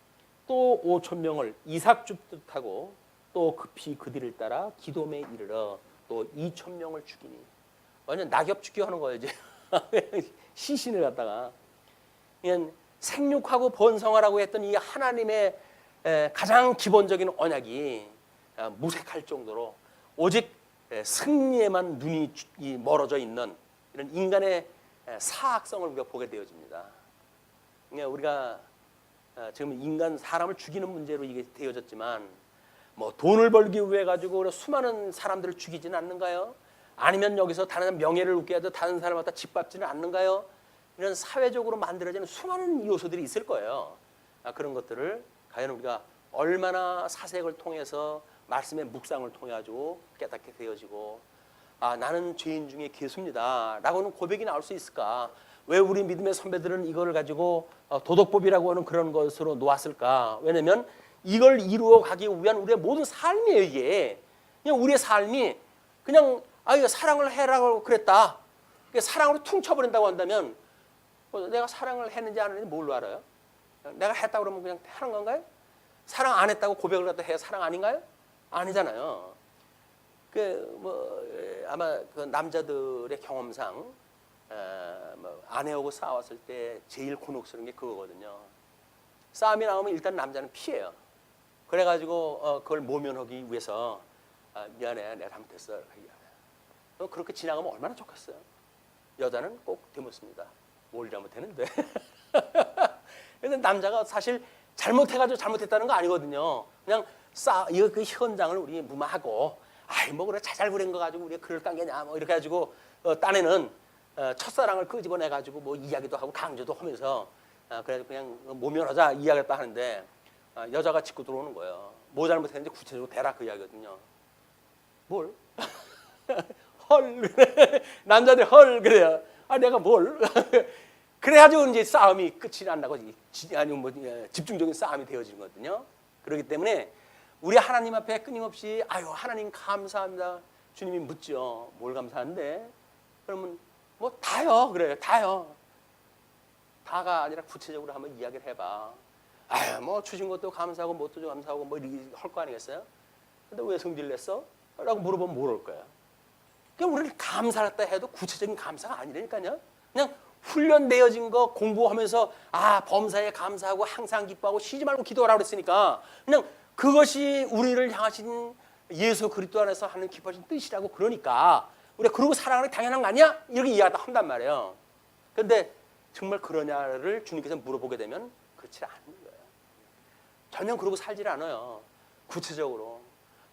또 5천 명을 이삭 줍듯하고 또 급히 그들을 따라 기돔에 이르러 또 2천 명을 죽이니, 완전 낙엽 죽기 하는 거예요 이제. 시신을 갖다가 그냥 생육하고 번성하라고 했던 이 하나님의 가장 기본적인 언약이 무색할 정도로 오직 승리에만 눈이 멀어져 있는 이런 인간의 사악성을 우리가 보게 되어집니다. 그러니까 우리가 지금 인간 사람을 죽이는 문제로 이게 되어졌지만 뭐 돈을 벌기 위해 가지고 수많은 사람들을 죽이지는 않는가요? 아니면 여기서 다른 명예를 얻게 해도 다른 사람 갖다 짓밟지는 않는가요? 이런 사회적으로 만들어지는 수많은 요소들이 있을 거예요. 그런 것들을 과연 우리가 얼마나 사색을 통해서 말씀의 묵상을 통해 가지고 깨닫게 되어지고, 나는 죄인 중에 괴수입니다 라고는 고백이 나올 수 있을까? 왜 우리 믿음의 선배들은 이걸 가지고 도덕법이라고 하는 그런 것으로 놓았을까? 왜냐하면 이걸 이루어 가기 위한 우리의 모든 삶이에요. 이게 그냥 우리의 삶이 그냥 이거 사랑을 해라고 그랬다, 사랑으로 퉁쳐버린다고 한다면 내가 사랑을 했는지 안 했는지 뭘로 알아요? 내가 했다고 그러면 그냥 하는 건가요? 사랑 안 했다고 고백을 갖다 해야 사랑 아닌가요? 아니잖아요. 아마 그 남자들의 경험상 뭐 아내하고 싸웠을 때 제일 곤혹스러운 게 그거거든요. 싸움이 나오면 일단 남자는 피해요. 그래가지고 그걸 모면하기 위해서 미안해, 내가 잘못했어. 그렇게 지나가면 얼마나 좋겠어요. 여자는 꼭 되묻습니다. 뭘 잘못했는데. 근데 남자가 사실 잘못해가지고 잘못했다는 거 아니거든요. 그냥 이거 그 현장을 우리 무마하고, 뭐 그래 자잘 부린 거 가지고 우리가 그럴 깡게냐 뭐 이렇게 가지고 딴에는 첫사랑을 끄집어내가지고 뭐 이야기도 하고 강조도 하면서 그래서 그냥 모면하자 이야기했다 하는데, 여자가 짚고 들어오는 거예요. 뭐 잘못했는지 구체적으로 대라 그 이야기거든요. 뭘? 헐. 남자들 헐 그래요. 내가 뭘? 그래가지고 이제 싸움이 끝이 안 나고 아니면 뭐 집중적인 싸움이 되어지는 거거든요. 그렇기 때문에 우리 하나님 앞에 끊임없이 아유 하나님 감사합니다. 주님이 묻죠. 뭘 감사한데? 그러면 뭐 다요. 그래요. 다요. 다가 아니라 구체적으로 한번 이야기를 해봐. 아유 뭐 주신 것도 감사하고 뭣도 감사하고 뭐 이렇게 할 거 아니겠어요? 근데 왜 성질 냈어? 라고 물어보면 모를 거야. 그냥 우리는 감사했다 해도 구체적인 감사가 아니라니까요. 그냥 훈련되어진 거 공부하면서 아 범사에 감사하고 항상 기뻐하고 쉬지 말고 기도하라고 그랬으니까 그냥 그것이 우리를 향하신 예수 그리스도 안에서 하는 기뻐하신 뜻이라고 그러니까 우리가 그러고 살아가는 게 당연한 거 아니야? 이렇게 이해하다 한단 말이에요. 그런데 정말 그러냐를 주님께서 물어보게 되면 그렇지 않은 거예요. 전혀 그러고 살질 않아요. 구체적으로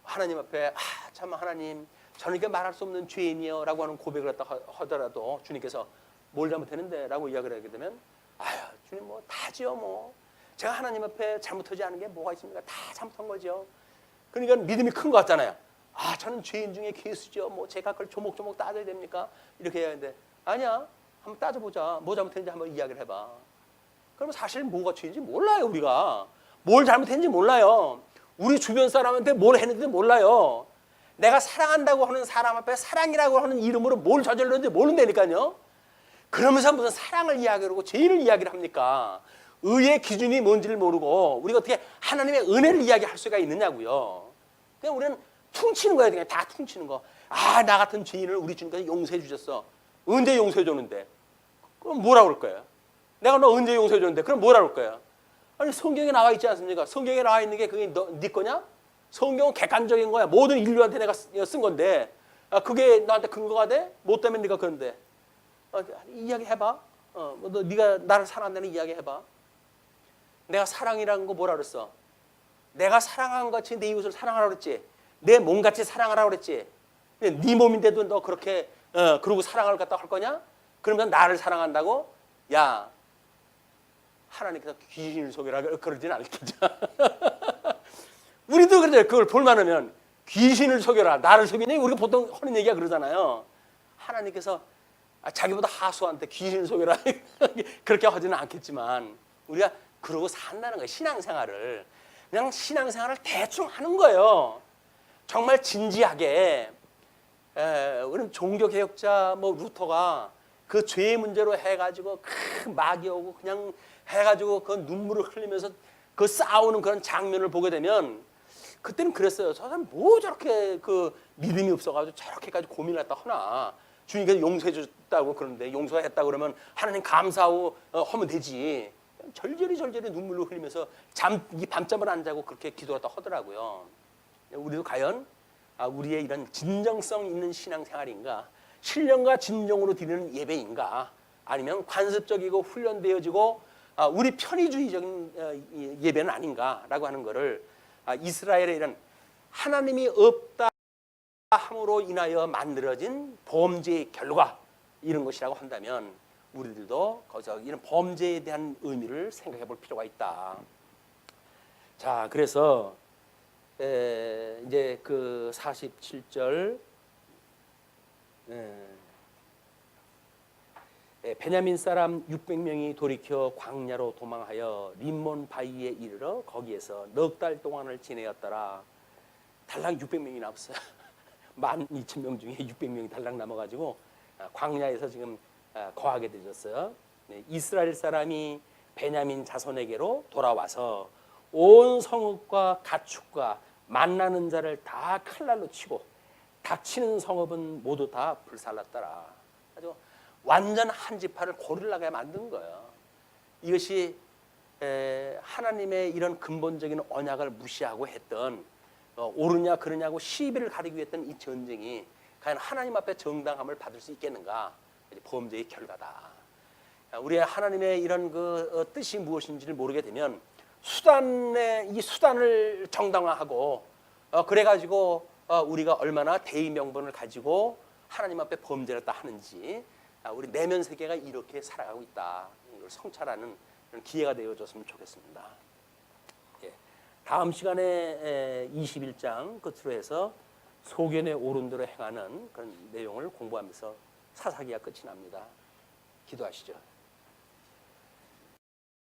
하나님 앞에 아 참 하나님 저는 이게 말할 수 없는 죄인이요 라고 하는 고백을 했다 하더라도 주님께서 뭘 잘못했는데 라고 이야기를 하게 되면 아유 주님 뭐 다지요 뭐 제가 하나님 앞에 잘못하지 않은 게 뭐가 있습니까? 다 잘못한 거죠. 그러니까 믿음이 큰 것 같잖아요. 아 저는 죄인 중에 괴수죠. 뭐 제가 그걸 조목조목 따져야 됩니까? 이렇게 해야 하는데 아니야. 한번 따져보자. 뭐 잘못했는지 한번 이야기를 해봐. 그러면 사실 뭐가 죄인지 몰라요. 우리가 뭘 잘못했는지 몰라요. 우리 주변 사람한테 뭘 했는지 몰라요. 내가 사랑한다고 하는 사람 앞에 사랑이라고 하는 이름으로 뭘 저질렀는지 모른다니까요. 그러면서 무슨 사랑을 이야기하고 죄인을 이야기를 합니까? 의의 기준이 뭔지를 모르고 우리가 어떻게 하나님의 은혜를 이야기할 수가 있느냐고요. 그냥 우리는 퉁치는 거예요. 그냥 다 퉁치는 거. 아, 나 같은 죄인을 우리 주님께서 용서해 주셨어. 언제 용서해 줬는데? 그럼 뭐라고 그럴 거예요? 내가 너 언제 용서해 줬는데? 그럼 뭐라고 그럴 거예요? 아니 성경에 나와 있지 않습니까? 성경에 나와 있는 게 그게 네 거냐? 성경은 객관적인 거야. 모든 인류한테 내가 쓴 건데 그게 나한테 근거가 돼? 뭐 때문에 네가 그런데? 이야기해봐. 너 네가 나를 사랑한다는 이야기해봐. 내가 사랑이라는 거 뭐라 그랬어? 내가 사랑한 것 같이 내 이웃을 사랑하라고 그랬지. 내 몸같이 사랑하라고 그랬지. 네 몸인데도 너 그렇게 그러고 사랑을 갖다 할 거냐? 그러면 나를 사랑한다고? 야 하나님께서 귀신을 속이라 그러진 않겠죠. 우리도 그래. 그걸 볼만하면 귀신을 속여라. 나를 속이니? 우리가 보통 하는 얘기가 그러잖아요. 하나님께서 자기보다 하수한테 귀신을 속여라. 그렇게 하지는 않겠지만 우리가 그러고 산다는 거예요. 신앙생활을. 그냥 신앙생활을 대충 하는 거예요. 정말 진지하게. 우리는 종교개혁자 루터가 그 죄의 문제로 해가지고 막이 오고 그냥 해가지고 그 눈물을 흘리면서 그 싸우는 그런 장면을 보게 되면 그때는 그랬어요. 저 사람 뭐 저렇게 그 믿음이 없어가지고 저렇게까지 고민을 했다 하나. 주님께서 용서해 줬다고 그러는데 용서했다 그러면 하나님 감사하고 하면 되지. 절절히 눈물을 흘리면서 이 밤잠을 안 자고 그렇게 기도했다 하더라고요. 우리도 과연 우리의 이런 진정성 있는 신앙생활인가? 신령과 진정으로 드리는 예배인가? 아니면 관습적이고 훈련되어지고 우리 편의주의적인 예배는 아닌가라고 하는 것을 이스라엘의 이런 하나님이 없다 함으로 인하여 만들어진 범죄의 결과 이런 것이라고 한다면 우리들도 거기서 이런 범죄에 대한 의미를 생각해 볼 필요가 있다. 자, 그래서 이제 그 47절 베냐민 사람 600명이 돌이켜 광야로 도망하여 림몬 바위에 이르러 거기에서 넉 달 동안을 지내었더라. 달랑 600명이 남았어요. 12,000명 중에 600명이 달랑 남아가지고 광야에서 지금 거하게 되셨어요. 이스라엘 사람이 베냐민 자손에게로 돌아와서 온 성읍과 가축과 만나는 자를 다 칼날로 치고 닥치는 성읍은 모두 다 불살랐더라. 아주 완전 한 지파를 고릴라게 만든 거예요. 이것이 하나님의 이런 근본적인 언약을 무시하고 했던 옳으냐 그러냐고 시비를 가리기 위해 했던 이 전쟁이 과연 하나님 앞에 정당함을 받을 수 있겠는가? 범죄의 결과다. 우리 하나님의 이런 그 뜻이 무엇인지를 모르게 되면 이 수단을 정당화하고 그래가지고 우리가 얼마나 대의 명분을 가지고 하나님 앞에 범죄를 했다 하는지 우리 내면 세계가 이렇게 살아가고 있다. 이걸 성찰하는 그런 기회가 되어줬으면 좋겠습니다. 예. 다음 시간에 21장 끝으로 해서 소견의 오른대로 행하는 그런 내용을 공부하면서 사사기가 끝이 납니다. 기도하시죠.